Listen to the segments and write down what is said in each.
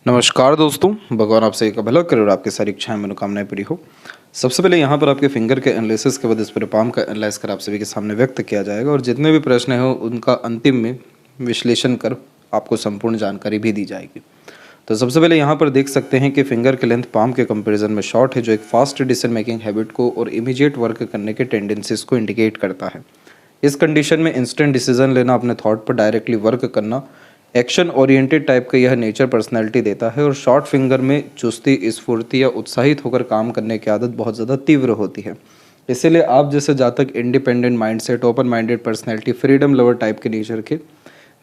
नमस्कार दोस्तों, भगवान आपसे एक भला करे और आपकी सारी इच्छाएं मनोकामनाएं पूरी हो। सबसे पहले यहाँ पर आपके फिंगर के एनालिसिस के बाद इस पूरे पाम का एनालाइज कर आप सभी के सामने व्यक्त किया जाएगा और जितने भी प्रश्न हो उनका अंतिम में विश्लेषण कर आपको संपूर्ण जानकारी भी दी जाएगी। तो सबसे पहले यहाँ पर देख सकते हैं कि फिंगर की लेंथ पाम के कंपेरिजन में शॉर्ट है, जो एक फास्ट डिसीजन मेकिंग हैबिट को और इमीडिएट वर्क करने के टेंडेंसीज को इंडिकेट करता है। इस कंडीशन में इंस्टेंट डिसीजन लेना, अपने थॉट पर डायरेक्टली वर्क करना, एक्शन ओरिएंटेड टाइप का यह नेचर पर्सनैलिटी देता है। और शॉर्ट फिंगर में चुस्ती, स्फूर्ति या उत्साहित होकर काम करने की आदत बहुत ज़्यादा तीव्र होती है। इसीलिए आप जैसे जातक independent mindset, open minded personality, freedom lover type के नेचर के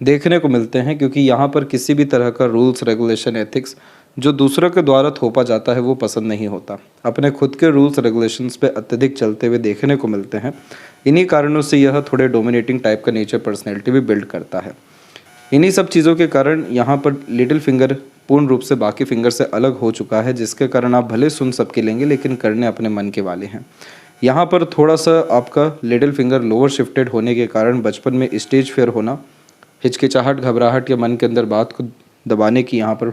देखने को मिलते हैं, क्योंकि यहाँ पर किसी भी तरह का रूल्स, रेगुलेशन, एथिक्स जो दूसरों के द्वारा थोपा जाता है वो पसंद नहीं होता। अपने खुद के रूल्स रेगुलेशंस पे अत्यधिक चलते हुए देखने को मिलते हैं। इन्हीं कारणों से यह थोड़े डोमिनेटिंग टाइप का नेचर पर्सनैलिटी भी बिल्ड करता है। इन्हीं सब चीज़ों के कारण यहाँ पर लिटिल फिंगर पूर्ण रूप से बाकी फिंगर से अलग हो चुका है, जिसके कारण आप भले सुन सबके लेंगे लेकिन करने अपने मन के वाले हैं। यहाँ पर थोड़ा सा आपका लिटिल फिंगर लोअर शिफ्टेड होने के कारण बचपन में स्टेज फेयर होना, हिचकिचाहट, घबराहट या मन के अंदर बात को दबाने की यहाँ पर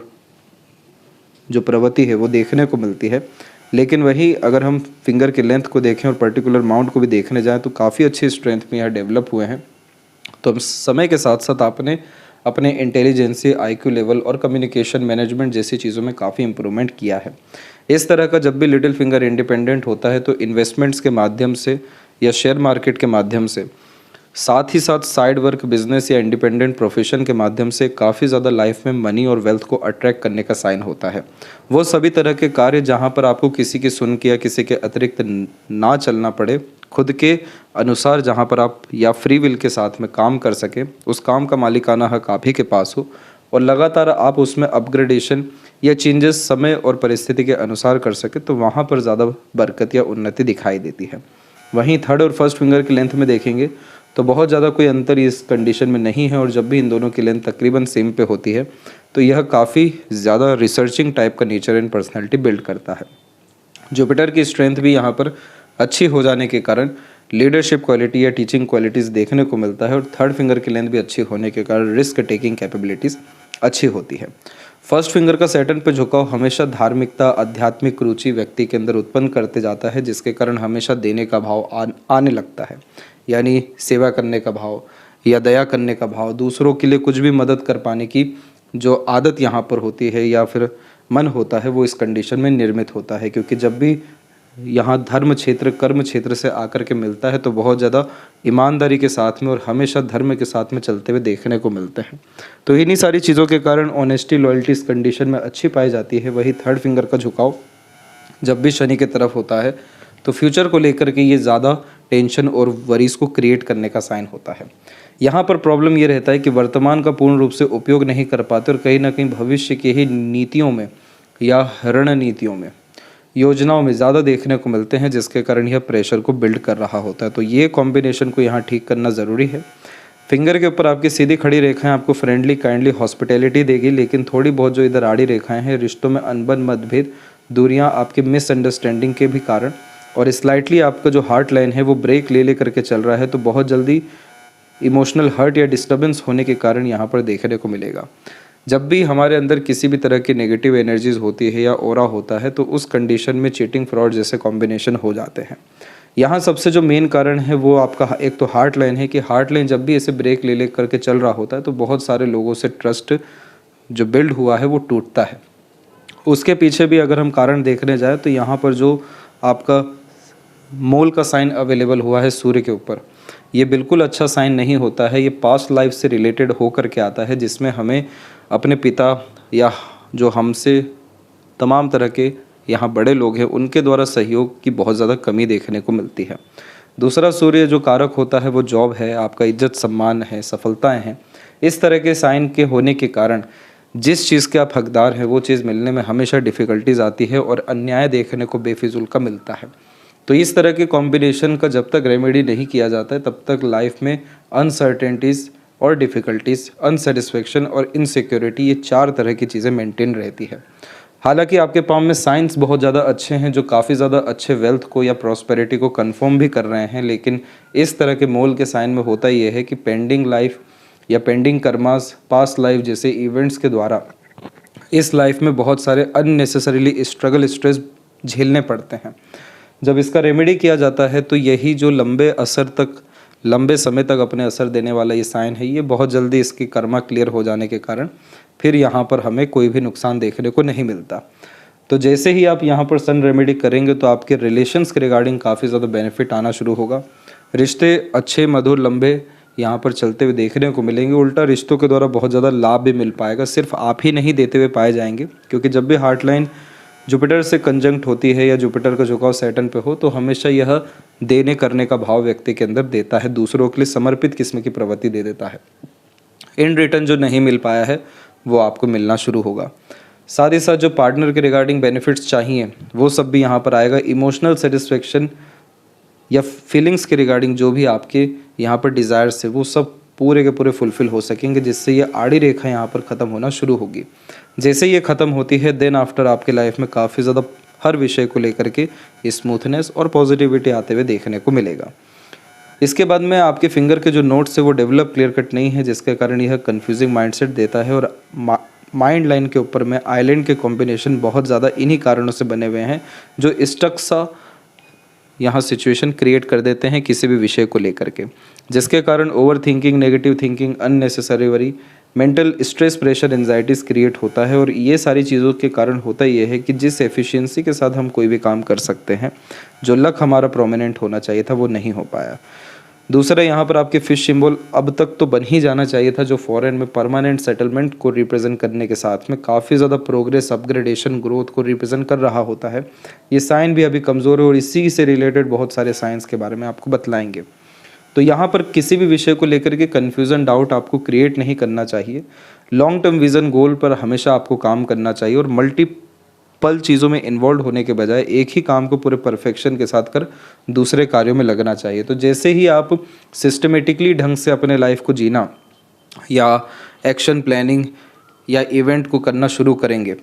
जो प्रवृत्ति है वो देखने को मिलती है। लेकिन वही अगर हम फिंगर की लेंथ को देखें और पर्टिकुलर माउंट को भी देखने जाएँ तो काफ़ी अच्छी स्ट्रेंथ में यहाँ डेवलप हुए हैं। तो हम समय के साथ साथ आपने अपने इंटेलिजेंसी, आईक्यू लेवल और कम्युनिकेशन मैनेजमेंट जैसी चीज़ों में काफ़ी इंप्रूवमेंट किया है। इस तरह का जब भी लिटिल फिंगर इंडिपेंडेंट होता है तो इन्वेस्टमेंट्स के माध्यम से या शेयर मार्केट के माध्यम से, साथ ही साथ साइड वर्क, बिजनेस या इंडिपेंडेंट प्रोफेशन के माध्यम से काफ़ी ज़्यादा लाइफ में मनी और वेल्थ को अट्रैक्ट करने का साइन होता है। वो सभी तरह के कार्य जहाँ पर आपको किसी की सुन के या किसी के अतिरिक्त ना चलना पड़े, खुद के अनुसार जहाँ पर आप या फ्री विल के साथ में काम कर सकें, उस काम का मालिकाना हक आप ही के पास हो और लगातार आप उसमें अपग्रेडेशन या चेंजेस समय और परिस्थिति के अनुसार कर सके, तो वहाँ पर ज़्यादा बरकत या उन्नति दिखाई देती है। वहीं थर्ड और फर्स्ट फिंगर की लेंथ में देखेंगे तो बहुत ज़्यादा कोई अंतर इस कंडीशन में नहीं है और जब भी इन दोनों की लेंथ तकरीबन सेम पे होती है तो यह काफ़ी ज़्यादा रिसर्चिंग टाइप का नेचर एंड पर्सनैलिटी बिल्ड करता है। जुपिटर की स्ट्रेंथ भी यहाँ पर अच्छी हो जाने के कारण लीडरशिप क्वालिटी या टीचिंग क्वालिटीज़ देखने को मिलता है और थर्ड फिंगर की लेंथ भी अच्छी होने के कारण रिस्क टेकिंग कैपेबिलिटीज़ अच्छी होती है। फर्स्ट फिंगर का सैटर्न पे झुकाव हमेशा धार्मिकता, आध्यात्मिक रुचि व्यक्ति के अंदर उत्पन्न करते जाता है, जिसके कारण हमेशा देने का भाव आने लगता है, यानी सेवा करने का भाव या दया करने का भाव, दूसरों के लिए कुछ भी मदद कर पाने की जो आदत यहाँ पर होती है या फिर मन होता है वो इस कंडीशन में निर्मित होता है। क्योंकि जब भी यहाँ धर्म क्षेत्र, कर्म क्षेत्र से आकर के मिलता है तो बहुत ज़्यादा ईमानदारी के साथ में और हमेशा धर्म के साथ में चलते हुए देखने को मिलते हैं। तो इन्हीं सारी चीज़ों के कारण ऑनेस्टी, लॉयल्टी इस कंडीशन में अच्छी पाई जाती है। वही थर्ड फिंगर का झुकाव जब भी शनि की तरफ होता है तो फ्यूचर को लेकर के ये ज़्यादा टेंशन और वरीज को क्रिएट करने का साइन होता है। यहाँ पर प्रॉब्लम ये रहता है कि वर्तमान का पूर्ण रूप से उपयोग नहीं कर पाते और कहीं ना कहीं भविष्य की ही नीतियों में या रणनीतियों में, योजनाओं में ज़्यादा देखने को मिलते हैं, जिसके कारण यह प्रेशर को बिल्ड कर रहा होता है। तो ये कॉम्बिनेशन को यहाँ ठीक करना ज़रूरी है। फिंगर के ऊपर आपकी सीधी खड़ी रेखाएं आपको फ्रेंडली, काइंडली, हॉस्पिटैलिटी देगी, लेकिन थोड़ी बहुत जो इधर आड़ी रेखाएं हैं, रिश्तों में अनबन, मतभेद, दूरियां, आपके मिसअंडरस्टैंडिंग के भी कारण, और स्लाइटली आपका जो हार्ट लाइन है वो ब्रेक ले करके चल रहा है, तो बहुत जल्दी इमोशनल हर्ट या डिस्टर्बेंस होने के कारण यहाँ पर देखने को मिलेगा। जब भी हमारे अंदर किसी भी तरह की नेगेटिव एनर्जीज होती है या ओरा होता है तो उस कंडीशन में चीटिंग, फ्रॉड जैसे कॉम्बिनेशन हो जाते हैं। यहाँ सबसे जो मेन कारण है वो आपका एक तो हार्ट लाइन है कि हार्ट लाइन जब भी ऐसे ब्रेक ले करके चल रहा होता है तो बहुत सारे लोगों से ट्रस्ट जो बिल्ड हुआ है वो टूटता है। उसके पीछे भी अगर हम कारण देखने जाए तो यहाँ पर जो आपका मोल का साइन अवेलेबल हुआ है सूर्य के ऊपर, ये बिल्कुल अच्छा साइन नहीं होता है। ये पास्ट लाइफ से रिलेटेड हो करके आता है, जिसमें हमें अपने पिता या जो हमसे तमाम तरह के यहाँ बड़े लोग हैं उनके द्वारा सहयोग की बहुत ज़्यादा कमी देखने को मिलती है। दूसरा सूर्य जो कारक होता है वो जॉब है, आपका इज्जत सम्मान है, सफलताएं हैं। इस तरह के साइन के होने के कारण जिस चीज़ के आप हकदार हैं वो चीज़ मिलने में हमेशा डिफ़िकल्टीज आती है और अन्याय देखने को बेफिजूल का मिलता है। तो इस तरह के कॉम्बिनेशन का जब तक रेमेडी नहीं किया जाता है तब तक लाइफ में अनसर्टेनिटीज़ और डिफ़िकल्टीज़, अनसेटिस्फेक्शन और इनसिक्योरिटी, ये चार तरह की चीज़ें मेंटेन रहती है। हालांकि आपके पाम में साइंस बहुत ज़्यादा अच्छे हैं जो काफ़ी ज़्यादा अच्छे वेल्थ को या प्रॉस्पेरिटी को कंफर्म भी कर रहे हैं, लेकिन इस तरह के मोल के साइन में होता ये है कि पेंडिंग लाइफ या पेंडिंग कर्मास, पास्ट लाइफ जैसे इवेंट्स के द्वारा इस लाइफ में बहुत सारे अननेसेसरीली स्ट्रगल स्ट्रेस झेलने पड़ते हैं। जब इसका रेमेडी किया जाता है तो यही जो लंबे समय तक अपने असर देने वाला ये साइन है, ये बहुत जल्दी इसकी कर्मा क्लियर हो जाने के कारण फिर यहाँ पर हमें कोई भी नुकसान देखने को नहीं मिलता। तो जैसे ही आप यहाँ पर सन रेमेडी करेंगे तो आपके रिलेशंस के रिगार्डिंग काफ़ी ज़्यादा बेनिफिट आना शुरू होगा। रिश्ते अच्छे, मधुर, लंबे यहाँ पर चलते हुए देखने को मिलेंगे। उल्टा रिश्तों के द्वारा बहुत ज़्यादा लाभ भी मिल पाएगा, सिर्फ आप ही नहीं देते हुए पाए जाएंगे, क्योंकि जब भी हार्ट लाइन जुपिटर से कंजंक्ट होती है या जुपिटर का झुकाव सैटर्न पे हो तो हमेशा यह देने करने का भाव व्यक्ति के अंदर देता है, दूसरों के लिए समर्पित किस्म की प्रवृत्ति दे देता है। इन रिटर्न जो नहीं मिल पाया है वो आपको मिलना शुरू होगा। साथ ही साथ जो पार्टनर के रिगार्डिंग बेनिफिट्स चाहिए वो सब भी यहाँ पर आएगा। इमोशनल सेटिस्फेक्शन या फीलिंग्स के रिगार्डिंग जो भी आपके यहाँ पर डिज़ायर्स है वो सब पूरे के पूरे फुलफ़िल हो सकेंगे, जिससे ये आड़ी रेखा यहाँ पर ख़त्म होना शुरू होगी। जैसे ये ख़त्म होती है देन आफ्टर आपके लाइफ में काफ़ी ज़्यादा हर विषय को लेकर के स्मूथनेस और पॉजिटिविटी आते हुए देखने को मिलेगा। इसके बाद में आपके फिंगर के जो नोट्स है वो डेवलप क्लियर कट नहीं है, जिसके कारण यह कन्फ्यूजिंग माइंडसेट देता है। और माइंड लाइन के ऊपर में आइलैंड के कॉम्बिनेशन बहुत ज़्यादा इन्हीं कारणों से बने हुए हैं जो स्टक सा यहाँ सिचुएशन क्रिएट कर देते हैं किसी भी विषय को लेकर के, जिसके कारण over thinking, negative thinking, unnecessary worry, mental stress, pressure, anxieties create होता है। और ये सारी चीज़ों के कारण होता ये है कि जिस एफिशिएंसी के साथ हम कोई भी काम कर सकते हैं, जो लक हमारा प्रोमिनेंट होना चाहिए था वो नहीं हो पाया। दूसरा यहाँ पर आपके फिश सिंबल अब तक तो बन ही जाना चाहिए था, जो फॉरेन में परमानेंट सेटलमेंट को रिप्रेजेंट करने के साथ में काफ़ी ज़्यादा प्रोग्रेस, अपग्रेडेशन, ग्रोथ को रिप्रेजेंट कर रहा होता है। ये साइन भी अभी कमज़ोर है और इसी से रिलेटेड बहुत सारे साइंस के बारे में आपको बतलाएंगे। तो यहाँ पर किसी भी विषय को लेकर के कन्फ्यूज़न, डाउट आपको क्रिएट नहीं करना चाहिए। लॉन्ग टर्म विज़न, गोल पर हमेशा आपको काम करना चाहिए और मल्टीपल चीज़ों में इन्वॉल्व होने के बजाय एक ही काम को पूरे परफेक्शन के साथ कर दूसरे कार्यों में लगना चाहिए। तो जैसे ही आप सिस्टमेटिकली ढंग से अपने लाइफ को जीना या एक्शन प्लानिंग या इवेंट को करना शुरू करेंगे,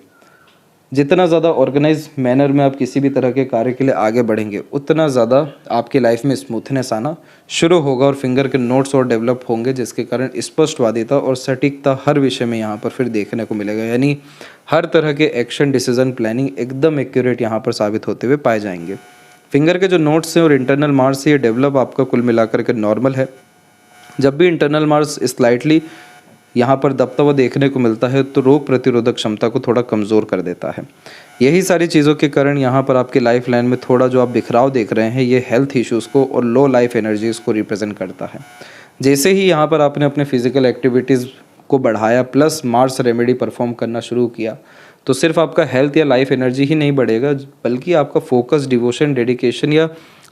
जितना ज़्यादा ऑर्गेनाइज मैनर में आप किसी भी तरह के कार्य के लिए आगे बढ़ेंगे, उतना ज़्यादा आपके लाइफ में स्मूथनेस आना शुरू होगा और फिंगर के नोट्स और डेवलप होंगे, जिसके कारण स्पष्टवादिता और सटीकता हर विषय में यहाँ पर फिर देखने को मिलेगा। यानी हर तरह के एक्शन, डिसीजन, प्लानिंग एकदम एक्यूरेट यहाँ पर साबित होते हुए पाए जाएंगे। फिंगर के जो नोट्स हैं और इंटरनल मार्क्स ये डेवलप आपका कुल मिलाकर के नॉर्मल है। जब भी इंटरनल मार्क्स स्लाइटली यहाँ पर दबता हुआ देखने को मिलता है तो रोग प्रतिरोधक क्षमता को थोड़ा कमज़ोर कर देता है। यही सारी चीज़ों के कारण यहाँ पर आपके लाइफ लाइन में थोड़ा जो आप बिखराव देख रहे हैं ये हेल्थ इश्यूज़ को और लो लाइफ एनर्जीज़ को रिप्रेजेंट करता है। जैसे ही यहाँ पर आपने अपने फिजिकल एक्टिविटीज़ को बढ़ाया प्लस मार्स रेमेडी परफॉर्म करना शुरू किया तो सिर्फ आपका हेल्थ या लाइफ एनर्जी ही नहीं बढ़ेगा, बल्कि आपका फोकस, डिवोशन, डेडिकेशन या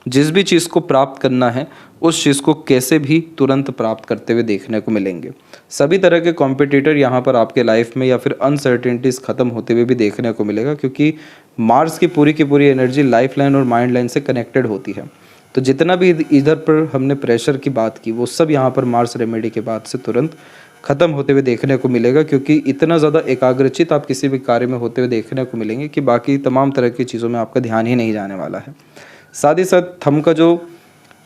जिस भी चीज़ को प्राप्त करना है उस चीज़ को कैसे भी तुरंत प्राप्त करते हुए देखने को मिलेंगे। सभी तरह के कॉम्पिटिटर यहाँ पर आपके लाइफ में या फिर अनसर्टेनिटीज़ ख़त्म होते हुए भी देखने को मिलेगा, क्योंकि मार्स की पूरी एनर्जी लाइफ लाइन और माइंड लाइन से कनेक्टेड होती है। तो जितना भी इधर पर हमने प्रेशर की बात की वो सब यहाँ पर मार्स रेमेडी के बाद से तुरंत ख़त्म होते हुए देखने को मिलेगा, क्योंकि इतना ज़्यादा एकाग्रचित आप किसी भी कार्य में होते हुए देखने को मिलेंगे कि बाकी तमाम तरह की चीज़ों में आपका ध्यान ही नहीं जाने वाला है। साथ ही साथ थंब का जो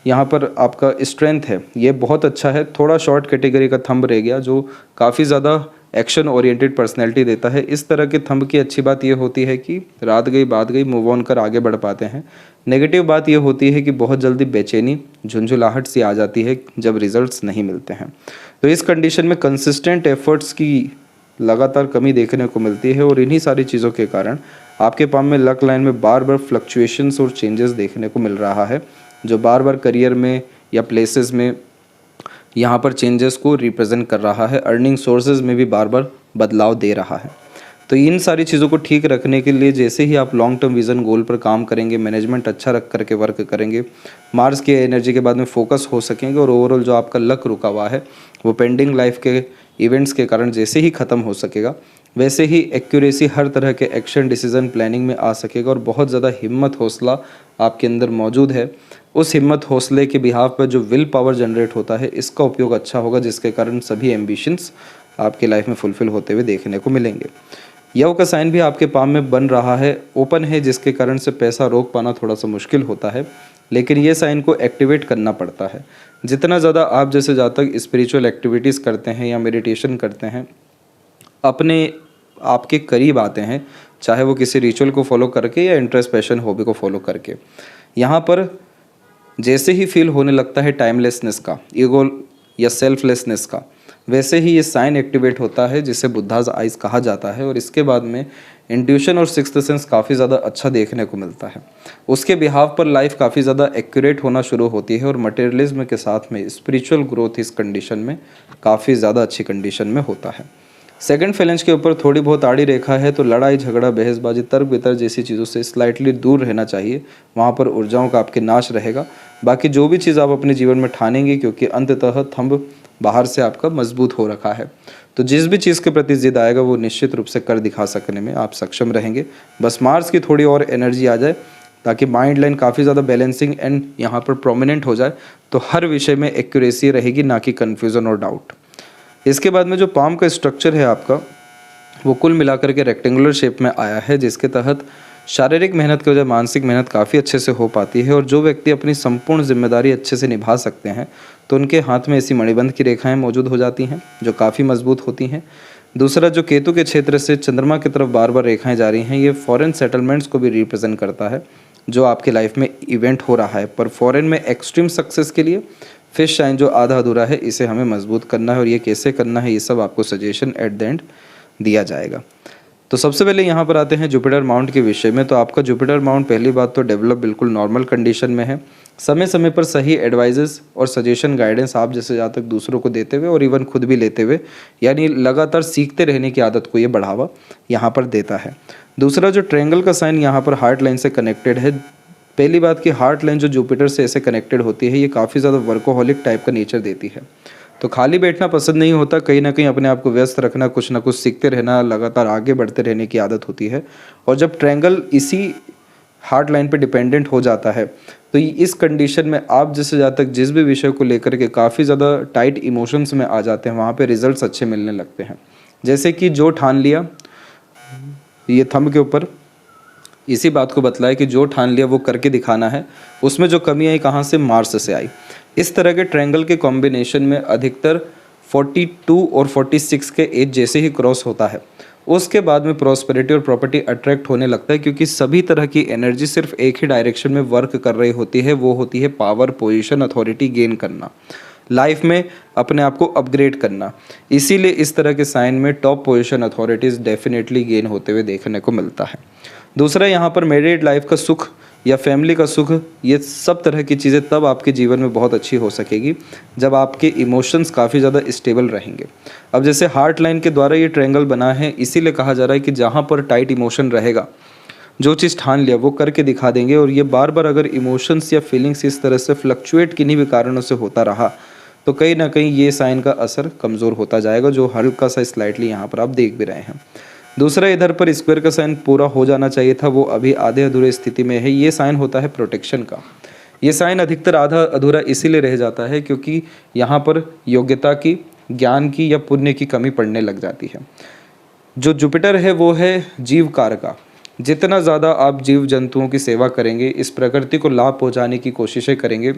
यहाँ पर आपका स्ट्रेंथ है ये बहुत अच्छा है। थोड़ा शॉर्ट कैटेगरी का थंब रह गया जो काफ़ी ज़्यादा एक्शन ओरिएंटेड पर्सनैलिटी देता है। इस तरह के थंब की अच्छी बात ये होती है कि रात गई बात गई, मूव ऑन कर आगे बढ़ पाते हैं। नेगेटिव बात ये होती है कि बहुत जल्दी बेचैनी, झुंझुलाहट सी आ जाती है जब रिजल्ट्स नहीं मिलते हैं। तो इस कंडीशन में कंसिस्टेंट एफर्ट्स की लगातार कमी देखने को मिलती है और इन्हीं सारी चीज़ों के कारण आपके पाम में लक लाइन में बार बार फ्लक्चुएशंस और चेंजेस देखने को मिल रहा है, जो बार बार करियर में या प्लेसेस में यहाँ पर चेंजेस को रिप्रेजेंट कर रहा है। अर्निंग सोर्सेज में भी बार बार बदलाव दे रहा है। तो इन सारी चीज़ों को ठीक रखने के लिए जैसे ही आप लॉन्ग टर्म विज़न गोल पर काम करेंगे, मैनेजमेंट अच्छा रख करके वर्क करेंगे, मार्स की एनर्जी के बाद में फोकस हो सकेंगे और ओवरऑल जो आपका लक रुका हुआ है वो पेंडिंग लाइफ के इवेंट्स के कारण जैसे ही ख़त्म हो सकेगा, वैसे ही एक्यूरेसी हर तरह के एक्शन, डिसीजन, प्लानिंग में आ सकेगा। और बहुत ज़्यादा हिम्मत, हौसला आपके अंदर मौजूद है। उस हिम्मत, हौसले के बिहाफ पर जो विल पावर जनरेट होता है इसका उपयोग अच्छा होगा, जिसके कारण सभी एम्बिशंस आपके लाइफ में फुलफिल होते हुए देखने को मिलेंगे। यव का साइन भी आपके पाम में बन रहा है, ओपन है, जिसके कारण से पैसा रोक पाना थोड़ा सा मुश्किल होता है, लेकिन ये साइन को एक्टिवेट करना पड़ता है। जितना ज़्यादा आप जैसे जातक स्पिरिचुअल एक्टिविटीज़ करते हैं या मेडिटेशन करते हैं, अपने आपके करीब आते हैं, चाहे वो किसी रिचुअल को फॉलो करके या इंटरेस्ट, पैशन, हॉबी को फॉलो करके। यहाँ पर जैसे ही फील होने लगता है टाइमलेसनेस का, ईगो या सेल्फलेसनेस का, वैसे ही ये साइन एक्टिवेट होता है जिसे बुद्धाज आइज कहा जाता है। और इसके बाद में इंट्यूशन और सिक्स्थ सेंस काफ़ी ज़्यादा अच्छा देखने को मिलता है। उसके बिहाव पर लाइफ काफ़ी ज़्यादा एक्यूरेट होना शुरू होती है और मटेरियलिज्म के साथ में स्पिरिचुअल ग्रोथ इस कंडीशन में काफ़ी ज़्यादा अच्छी कंडीशन में होता है। सेकंड फैलेंज के ऊपर थोड़ी बहुत आड़ी रेखा है, तो लड़ाई झगड़ा, बहसबाजी, तर्क वितर्क जैसी चीज़ों से स्लाइटली दूर रहना चाहिए। वहाँ पर ऊर्जाओं का आपके नाश रहेगा। बाकी जो भी चीज़ आप अपने जीवन में ठानेंगे, क्योंकि अंततः थंब बाहर से आपका मजबूत हो रखा है, तो जिस भी चीज़ के प्रति जिद आएगा वो निश्चित रूप से कर दिखा सकने में आप सक्षम रहेंगे। बस मार्स की थोड़ी और एनर्जी आ जाए ताकि माइंड लाइन काफ़ी ज़्यादा बैलेंसिंग एंड यहाँ पर प्रोमिनेंट हो जाए, तो हर विषय में एक्यूरेसी रहेगी, ना कि कन्फ्यूज़न और डाउट। इसके बाद में जो पाम का स्ट्रक्चर है आपका, वो कुल मिलाकर के रेक्टेंगुलर शेप में आया है, जिसके तहत शारीरिक मेहनत के बजाय मानसिक मेहनत काफ़ी अच्छे से हो पाती है। और जो व्यक्ति अपनी संपूर्ण जिम्मेदारी अच्छे से निभा सकते हैं, तो उनके हाथ में ऐसी मणिबंध की रेखाएं मौजूद हो जाती हैं जो काफ़ी मजबूत होती हैं। दूसरा, जो केतु के क्षेत्र से चंद्रमा की तरफ बार बार रेखाएं जा रही हैं, ये फॉरेन सेटलमेंट्स को भी रिप्रेजेंट करता है, जो आपके लाइफ में इवेंट हो रहा है। पर फॉरेन में एक्सट्रीम सक्सेस के लिए फिश साइन जो आधा अधूरा है, इसे हमें मजबूत करना है। और ये कैसे करना है, ये सब आपको सजेशन एट द एंड दिया जाएगा। तो सबसे पहले यहाँ पर आते हैं जुपिटर माउंट के विषय में। तो आपका जुपिटर माउंट पहली बात तो डेवलप बिल्कुल नॉर्मल कंडीशन में है। समय समय पर सही एडवाइजेस और सजेशन गाइडेंस आप जैसे जातक दूसरों को देते हुए और इवन खुद भी लेते हुए, यानी लगातार सीखते रहने की आदत को ये बढ़ावा यहाँ पर देता है। दूसरा, जो ट्रायंगल का साइन यहाँ पर हार्ट लाइन से कनेक्टेड है। पहली बात कि हार्ट लाइन जो जुपिटर से ऐसे कनेक्टेड होती है, ये काफ़ी ज़्यादा वर्कोहॉलिक टाइप का नेचर देती है। तो खाली बैठना पसंद नहीं होता, कहीं ना कहीं अपने आप को व्यस्त रखना, कुछ ना कुछ सीखते रहना, लगातार आगे बढ़ते रहने की आदत होती है। और जब ट्रायंगल इसी हार्ट लाइन पे डिपेंडेंट हो जाता है, तो इस कंडीशन में आप जैसे जातक जिस भी विषय को लेकर के काफ़ी ज़्यादा टाइट इमोशंस में आ जाते हैं, वहाँ पे रिजल्ट्स अच्छे मिलने लगते हैं। जैसे कि जो ठान लिया, ये थंब के ऊपर इसी बात को बतलाया कि जो ठान लिया वो करके दिखाना है। उसमें जो कमी आई कहाँ से, मार्स से आई। इस तरह के ट्रायंगल के कॉम्बिनेशन में अधिकतर 42 और 46 के एज जैसे ही क्रॉस होता है, उसके बाद में प्रॉस्पेरिटी और प्रॉपर्टी अट्रैक्ट होने लगता है, क्योंकि सभी तरह की एनर्जी सिर्फ एक ही डायरेक्शन में वर्क कर रही होती है। वो होती है पावर, पोजीशन, अथॉरिटी गेन करना, लाइफ में अपने आप को अपग्रेड करना। इसीलिए इस तरह के साइन में top position, authorities definitely gain होते हुए देखने को मिलता है। दूसरा, यहाँ पर मैरिड लाइफ का सुख या फैमिली का सुख, ये सब तरह की चीज़ें तब आपके जीवन में बहुत अच्छी हो सकेगी जब आपके इमोशंस काफ़ी ज़्यादा स्टेबल रहेंगे। अब जैसे हार्ट लाइन के द्वारा ये ट्रायंगल बना है, इसीलिए कहा जा रहा है कि जहाँ पर टाइट इमोशन रहेगा, जो चीज़ ठान लिया वो करके दिखा देंगे। और ये बार बार अगर इमोशंस या फीलिंग्स इस तरह से फ्लक्चुएट किन्हीं भी कारणों से होता रहा, तो कहीं ना कहीं ये साइन का असर कमज़ोर होता जाएगा, जो हल्का सा स्लाइटली यहाँ पर आप देख भी रहे हैं। दूसरा, इधर पर स्क्वायर का साइन पूरा हो जाना चाहिए था, वो अभी आधे अधूरे स्थिति में है। ये साइन होता है प्रोटेक्शन का। ये साइन अधिकतर आधा अधूरा इसीलिए रह जाता है क्योंकि यहाँ पर योग्यता की, ज्ञान की या पुण्य की कमी पड़ने लग जाती है। जो जुपिटर है वो है जीव कार का। जितना ज़्यादा आप जीव जंतुओं की सेवा करेंगे, इस प्रकृति को लाभ पहुँचाने की कोशिशें करेंगे,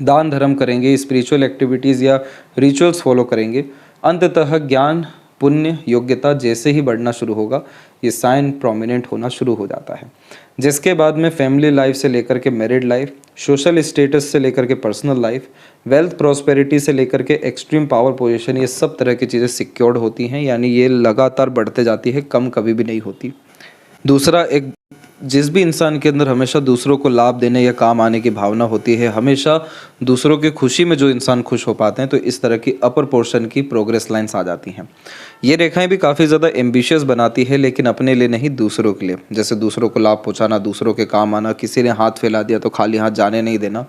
दान धर्म करेंगे, स्पिरिचुअल एक्टिविटीज़ या रिचुअल्स फॉलो करेंगे, अंततः ज्ञान, पुण्य, योग्यता जैसे ही बढ़ना शुरू होगा, ये साइन प्रोमिनेंट होना शुरू हो जाता है। जिसके बाद में फैमिली लाइफ से लेकर के मैरिड लाइफ, सोशल स्टेटस से लेकर के पर्सनल लाइफ, वेल्थ प्रॉस्पेरिटी से लेकर के एक्सट्रीम पावर पोजीशन, ये सब तरह की चीज़ें सिक्योर्ड होती हैं, यानी ये लगातार बढ़ते जाती है, कम कभी भी नहीं होती। दूसरा, एक जिस भी इंसान के अंदर हमेशा दूसरों को लाभ देने या काम आने की भावना होती है, हमेशा दूसरों की खुशी में जो इंसान खुश हो पाते हैं, तो इस तरह की अपर पोर्शन की प्रोग्रेस लाइन्स आ जाती हैं। ये रेखाएं भी काफ़ी ज़्यादा एम्बिशियस बनाती है, लेकिन अपने लिए नहीं, दूसरों के लिए। जैसे दूसरों को लाभ पहुंचाना, दूसरों के काम आना, किसी ने हाथ फैला दिया तो खाली हाथ जाने नहीं देना।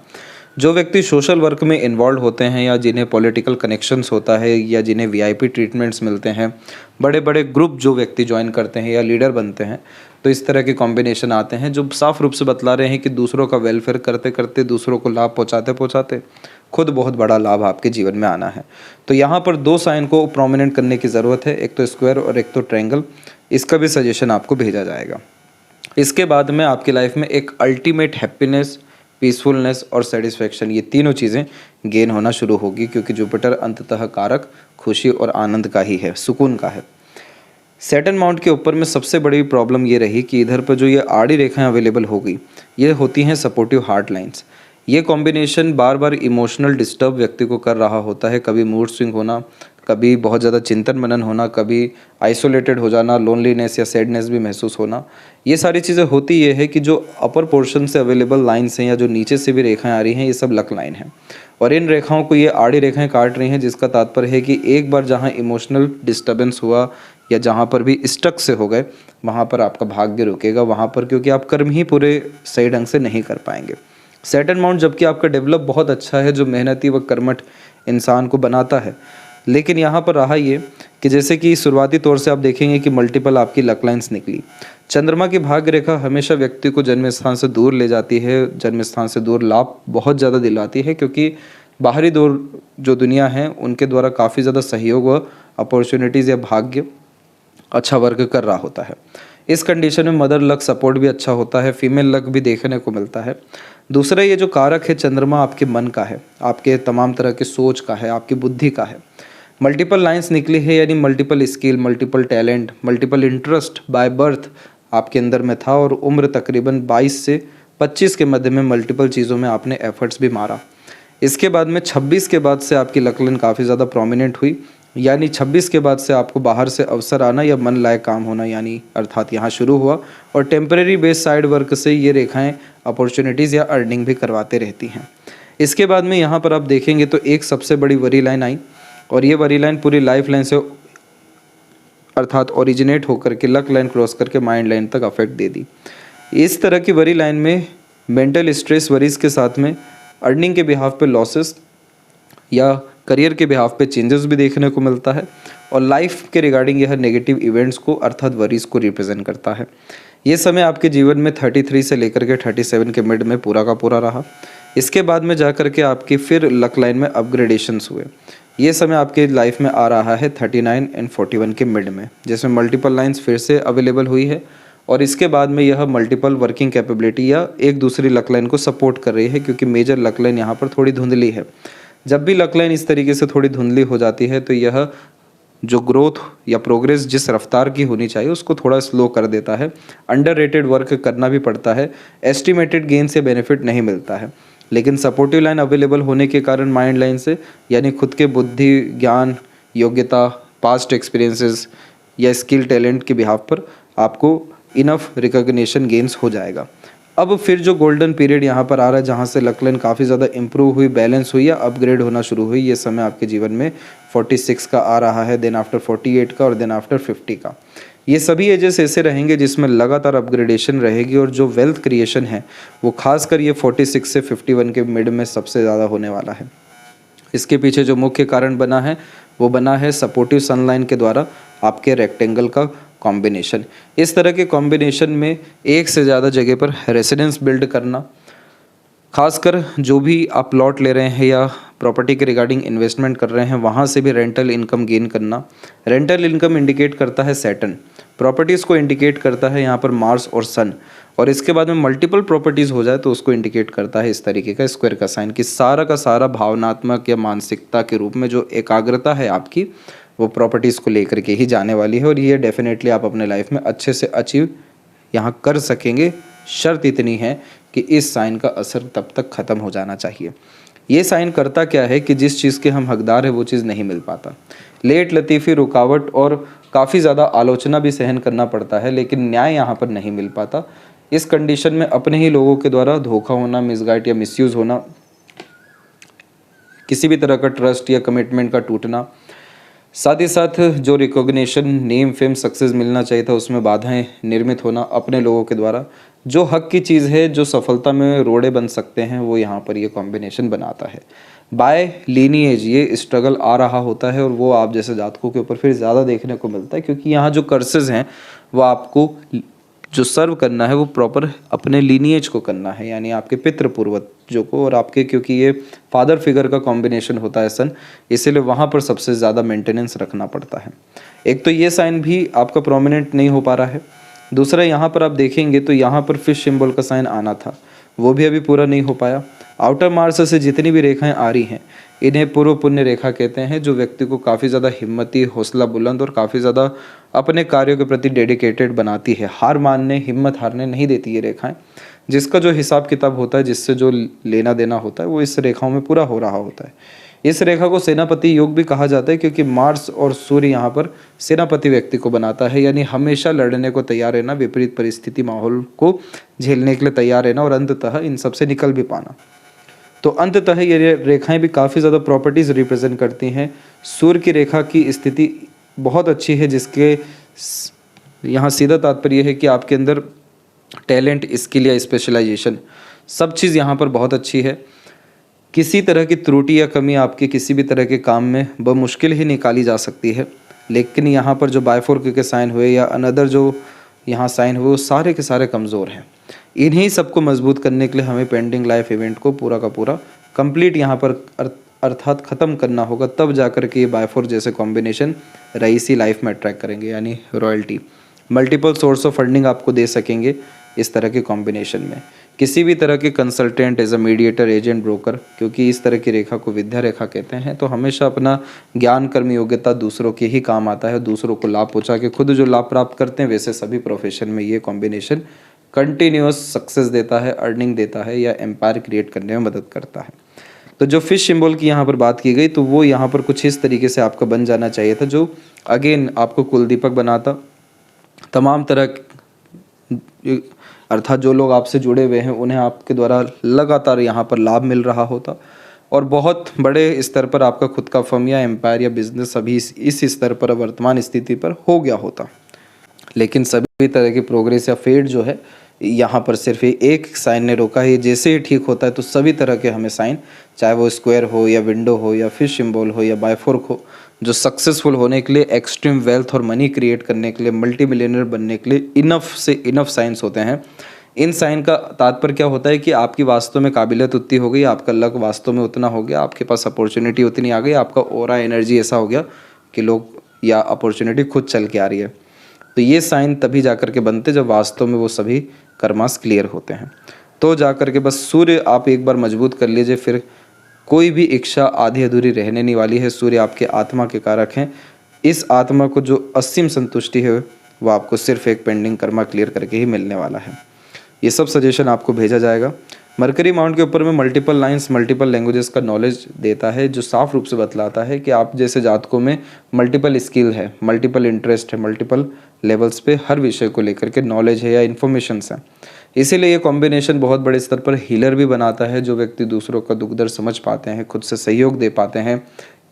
जो व्यक्ति सोशल वर्क में इन्वॉल्व होते हैं या जिन्हें पॉलिटिकल कनेक्शंस होता है या जिन्हें वीआईपी ट्रीटमेंट्स मिलते हैं, बड़े बड़े ग्रुप जो व्यक्ति ज्वाइन करते हैं या लीडर बनते हैं, तो इस तरह के कॉम्बिनेशन आते हैं जो साफ रूप से बतला रहे हैं कि दूसरों का वेलफेयर करते करते, दूसरों को लाभ पहुंचाते पहुंचाते खुद बहुत बड़ा लाभ आपके जीवन में आना है। तो यहाँ पर दो साइन को प्रोमिनेंट करने की ज़रूरत है, एक तो स्क्वायर और एक तो ट्रायंगल। इसका भी सजेशन आपको भेजा जाएगा। इसके बाद में आपकी लाइफ में एक अल्टीमेट हैप्पीनेस, पीसफुलनेस और सेटिस्फैक्शन, ये तीनों चीज़ें गेन होना शुरू होगी, क्योंकि जुपिटर अंततः कारक खुशी और आनंद का ही है, सुकून का है। सैटर्न माउंट के ऊपर में सबसे बड़ी प्रॉब्लम ये रही कि इधर पर जो ये आड़ी रेखाएं अवेलेबल हो गई, ये होती हैं सपोर्टिव हार्ट लाइंस। ये कॉम्बिनेशन बार बार इमोशनल डिस्टर्ब व्यक्ति को कर रहा होता है, कभी मूड स्विंग होना, कभी बहुत ज़्यादा चिंतन मनन होना, कभी आइसोलेटेड हो जाना, लोनलीनेस या सैडनेस भी महसूस होना। ये सारी चीज़ें होती ये है कि जो अपर पोर्शन से अवेलेबल लाइन्स हैं या जो नीचे से भी रेखाएं आ रही हैं, ये सब लक लाइन है और इन रेखाओं को ये आड़ी रेखाएं काट रही हैं, जिसका तात्पर्य है कि एक बार जहाँ इमोशनल डिस्टर्बेंस हुआ या जहाँ पर भी स्टक से हो गए, वहाँ पर आपका भाग्य रुकेगा वहाँ पर, क्योंकि आप कर्म ही पूरे सही ढंग से नहीं कर पाएंगे। सैटर्न माउंट जबकि आपका डेवलप बहुत अच्छा है, जो मेहनती व कर्मठ इंसान को बनाता है, लेकिन यहाँ पर रहा ये कि जैसे कि शुरुआती तौर से आप देखेंगे कि मल्टीपल आपकी लक लाइन्स निकली। चंद्रमा की भाग्य रेखा हमेशा व्यक्ति को जन्म स्थान से दूर ले जाती है, जन्म स्थान से दूर लाभ बहुत ज़्यादा दिलाती है, क्योंकि बाहरी दूर जो दुनिया है उनके द्वारा काफ़ी ज़्यादा सहयोग व अपॉर्चुनिटीज़ या भाग्य अच्छा वर्क कर रहा होता है। इस कंडीशन में मदर लक सपोर्ट भी अच्छा होता है, फीमेल लक भी देखने को मिलता है। दूसरा, ये जो कारक है चंद्रमा आपके मन का है, आपके तमाम तरह के सोच का है, आपकी बुद्धि का है। मल्टीपल लाइंस निकली है यानी multiple skill, multiple talent, multiple interest by birth आपके अंदर में था और उम्र तकरीबन 22 से 25 के मध्य में मल्टीपल चीज़ों में आपने एफर्ट्स भी मारा। इसके बाद में 26 के बाद से आपकी लक लाइन काफ़ी ज़्यादा प्रोमिनेंट हुई, यानी 26 के बाद से आपको बाहर से अवसर आना या मन लायक काम होना यानी अर्थात यहाँ शुरू हुआ और टेम्परेरी बेस साइड वर्क से ये रेखाएं अपॉर्चुनिटीज़ या अर्निंग भी करवाते रहती हैं। इसके बाद में यहाँ पर आप देखेंगे तो एक सबसे बड़ी वरी लाइन आई और ये वरी लाइन पूरी लाइफ लाइन से अर्थात ओरिजिनेट होकर के लक लाइन क्रॉस करके माइंड लाइन तक अफेक्ट दे दी। इस तरह की वरी लाइन में मेंटल स्ट्रेस वरीज के साथ में अर्निंग के बिहाफ पे लॉसेस या करियर के बिहाफ पे चेंजेस भी देखने को मिलता है और लाइफ के रिगार्डिंग यह नेगेटिव इवेंट्स को अर्थात वरीज को रिप्रेजेंट करता है। ये समय आपके जीवन में 33 से लेकर के 37 के मिड में पूरा का पूरा रहा। इसके बाद में जा कर के आपकी फिर लक लाइन में अपग्रेडेशंस हुए। ये समय आपके लाइफ में आ रहा है 39 एंड 41 के मिड में, जिसमें मल्टीपल लाइन्स फिर से अवेलेबल हुई है और इसके बाद में यह मल्टीपल वर्किंग कैपेबिलिटी या एक दूसरी लक लाइन को सपोर्ट कर रही है, क्योंकि मेजर लक लाइन यहाँ पर थोड़ी धुंधली है। जब भी लक लाइन इस तरीके से थोड़ी धुंधली हो जाती है तो यह जो ग्रोथ या प्रोग्रेस जिस रफ्तार की होनी चाहिए उसको थोड़ा स्लो कर देता है। अंडररेटेड वर्क करना भी पड़ता है, एस्टिमेटेड गेन से बेनिफिट नहीं मिलता है, लेकिन सपोर्टिव लाइन अवेलेबल होने के कारण माइंड लाइन से यानी खुद के बुद्धि, ज्ञान, योग्यता, पास्ट एक्सपीरियंसेस या स्किल टैलेंट के बिहाफ पर आपको इनफ रिकॉग्निशन गेन्स हो जाएगा। अब फिर जो गोल्डन पीरियड यहाँ पर आ रहा है जहाँ से लक लाइन काफ़ी ज़्यादा इंप्रूव हुई, बैलेंस हुई या अपग्रेड होना शुरू हुई, ये समय आपके जीवन में 46 का आ रहा है, देन आफ्टर 48 का और देन आफ्टर 50 का। ये सभी एजेस ऐसे रहेंगे जिसमें लगातार अपग्रेडेशन रहेगी और जो वेल्थ क्रिएशन है वो खासकर ये 46 से 51 के मिड में सबसे ज़्यादा होने वाला है। इसके पीछे जो मुख्य कारण बना है वो बना है सपोर्टिव सनलाइन के द्वारा आपके रेक्टेंगल का कॉम्बिनेशन। इस तरह के कॉम्बिनेशन में एक से ज़्यादा जगह पर रेसिडेंस बिल्ड करना, खासकर जो भी आप प्लॉट ले रहे हैं या प्रॉपर्टी के रिगार्डिंग इन्वेस्टमेंट कर रहे हैं वहाँ से भी रेंटल इनकम गेन करना। रेंटल इनकम इंडिकेट करता है सैटर्न, प्रॉपर्टीज़ को इंडिकेट करता है यहाँ पर मार्स और सन, और इसके बाद में मल्टीपल प्रॉपर्टीज़ हो जाए तो उसको इंडिकेट करता है इस तरीके का स्क्वायर का साइन, कि सारा का सारा भावनात्मक या मानसिकता के रूप में जो एकाग्रता है आपकी वो प्रॉपर्टीज़ को लेकर के ही जाने वाली है और ये डेफिनेटली आप अपने लाइफ में अच्छे से अचीव यहाँ कर सकेंगे। शर्त इतनी है कि इस साइन का असर तब तक ख़त्म हो जाना चाहिए। ये साइन करता क्या है कि जिस चीज़ के हम हकदार है वो चीज़ नहीं मिल पाता, लेट लतीफ़ी, रुकावट और काफ़ी ज़्यादा आलोचना भी सहन करना पड़ता है, लेकिन न्याय यहाँ पर नहीं मिल पाता। इस कंडीशन में अपने ही लोगों के द्वारा धोखा होना, मिसगाइड या मिसयूज़ होना, किसी भी तरह का ट्रस्ट या कमिटमेंट का टूटना, साथ ही साथ जो रिकॉग्निशन, नेम, फेम, सक्सेस मिलना चाहिए था उसमें बाधाएं निर्मित होना अपने लोगों के द्वारा। जो हक की चीज़ है, जो सफलता में रोड़े बन सकते हैं, वो यहाँ पर ये कॉम्बिनेशन बनाता है। बाय लीनिएज ये स्ट्रगल आ रहा होता है और वो आप जैसे जातकों के ऊपर फिर ज़्यादा देखने को मिलता है, क्योंकि यहाँ जो कर्सेस हैं वो आपको जो सर्व करना है वो प्रॉपर अपने लीनिएज को करना है, यानी आपके पितृ पूर्वजों को और आपके, क्योंकि ये फादर फिगर का कॉम्बिनेशन होता है सन, इसीलिए वहाँ पर सबसे ज़्यादा मेंटेनेंस रखना पड़ता है। एक तो ये साइन भी आपका प्रोमिनेंट नहीं हो पा रहा है, दूसरा यहाँ पर आप देखेंगे तो यहाँ पर फिश सिंबल का साइन आना था, वो भी अभी पूरा नहीं हो पाया। आउटर मार्स से जितनी भी रेखाएं आ रही हैं इन्हें पूर्व पुण्य रेखा कहते हैं, जो व्यक्ति को काफ़ी ज़्यादा हिम्मती, हौसला बुलंद और काफ़ी ज़्यादा अपने कार्यों के प्रति डेडिकेटेड बनाती है। हार मानने, हिम्मत हारने नहीं देती ये रेखाएं। जिसका जो हिसाब किताब होता है, जिससे जो लेना देना होता है, वो इस रेखाओं में पूरा हो रहा होता है। इस रेखा को सेनापति योग भी कहा जाता है, क्योंकि मार्स और सूर्य यहाँ पर सेनापति व्यक्ति को बनाता है, यानी हमेशा लड़ने को तैयार रहना, विपरीत परिस्थिति माहौल को झेलने के लिए तैयार रहना और अंततः इन सबसे निकल भी पाना। तो अंततः ये रेखाएं भी काफ़ी ज़्यादा प्रॉपर्टीज़ रिप्रेजेंट करती हैं। सूर्य की रेखा की स्थिति बहुत अच्छी है, जिसके यहाँ सीधा तात्पर्य यह है कि आपके अंदर टैलेंट, स्किल या स्पेशलाइजेशन सब चीज़ यहाँ पर बहुत अच्छी है। किसी तरह की त्रुटि या कमी आपके किसी भी तरह के काम में बमुश्किल ही निकाली जा सकती है। लेकिन यहाँ पर जो बायफोर्क के साइन हुए या अनदर जो यहाँ साइन हुए, वो सारे के सारे कमज़ोर हैं। इन्हीं सबको मजबूत करने के लिए हमें पेंडिंग लाइफ इवेंट को पूरा का पूरा कंप्लीट यहाँ पर अर्थात ख़त्म करना होगा, तब जाकर के ये बायफोर्क जैसे कॉम्बिनेशन रईसी लाइफ में अट्रैक्ट करेंगे, यानी royalty. Multiple source of funding आपको दे सकेंगे इस तरह के कॉम्बिनेशन में। किसी भी तरह के consultant, as a mediator, agent, broker, क्योंकि इस तरह की रेखा को विद्या रेखा कहते हैं, तो हमेशा अपना ज्ञान, कर्म, योग्यता दूसरों के ही काम आता है। दूसरों को लाभ पहुँचा के खुद जो लाभ प्राप्त करते हैं, वैसे सभी प्रोफेशन में ये कॉम्बिनेशन कंटिन्यूअस सक्सेस देता है, अर्निंग देता है या एम्पायर क्रिएट करने में मदद करता है। तो जो फिश सिंबल की यहाँ पर बात की गई, तो वो यहाँ पर कुछ इस तरीके से आपका बन जाना चाहिए था, जो अगेन आपको कुलदीपक बनाता। तमाम तरह अर्थात जो लोग आपसे जुड़े हुए हैं, उन्हें आपके द्वारा लगातार यहाँ पर लाभ मिल रहा होता और बहुत बड़े स्तर पर आपका खुद का फर्म या एम्पायर या बिजनेस अभी इस स्तर पर, वर्तमान स्थिति पर हो गया होता। लेकिन सभी तरह की प्रोग्रेस या फेड जो है, यहाँ पर सिर्फ एक साइन ने रोका है। जैसे ही ठीक होता है तो सभी तरह के हमें साइन, चाहे वो स्क्वायर हो या विंडो हो या फिश सिंबल हो या बायफोर्क हो, जो सक्सेसफुल होने के लिए, एक्सट्रीम वेल्थ और मनी क्रिएट करने के लिए, मल्टी मिलियनर बनने के लिए इनफ से इनफ साइंस होते हैं। इन साइन का तात्पर्य क्या होता है कि आपकी वास्तव में काबिलियत उतनी हो गई, आपका लक वास्तव में उतना हो गया, आपके पास अपॉर्चुनिटी उतनी आ गई, आपका ऑरा एनर्जी ऐसा हो गया कि लोग या अपॉर्चुनिटी खुद चल के आ रही है। तो ये साइन तभी जा कर के बनते जब वास्तव में वो सभी कर्मास क्लियर होते हैं। तो जा कर के बस सूर्य आप एक बार मजबूत कर लीजिए, फिर कोई भी इच्छा आधी अधूरी रहने नहीं वाली है। सूर्य आपके आत्मा के कारक हैं। इस आत्मा को जो असीम संतुष्टि है, वो आपको सिर्फ एक पेंडिंग कर्मा क्लियर करके ही मिलने वाला है। ये सब सजेशन आपको भेजा जाएगा। मरकरी माउंट के ऊपर में मल्टीपल लाइंस, मल्टीपल लैंग्वेजेस का नॉलेज देता है, जो साफ रूप से बतलाता है कि आप जैसे जातकों में मल्टीपल स्किल है, मल्टीपल इंटरेस्ट है, मल्टीपल लेवल्स पे हर विषय को लेकर के नॉलेज है या इन्फॉर्मेशंस है। इसीलिए ये कॉम्बिनेशन बहुत बड़े स्तर पर हीलर भी बनाता है। जो व्यक्ति दूसरों का दुख दर्द समझ पाते हैं, खुद से सहयोग दे पाते हैं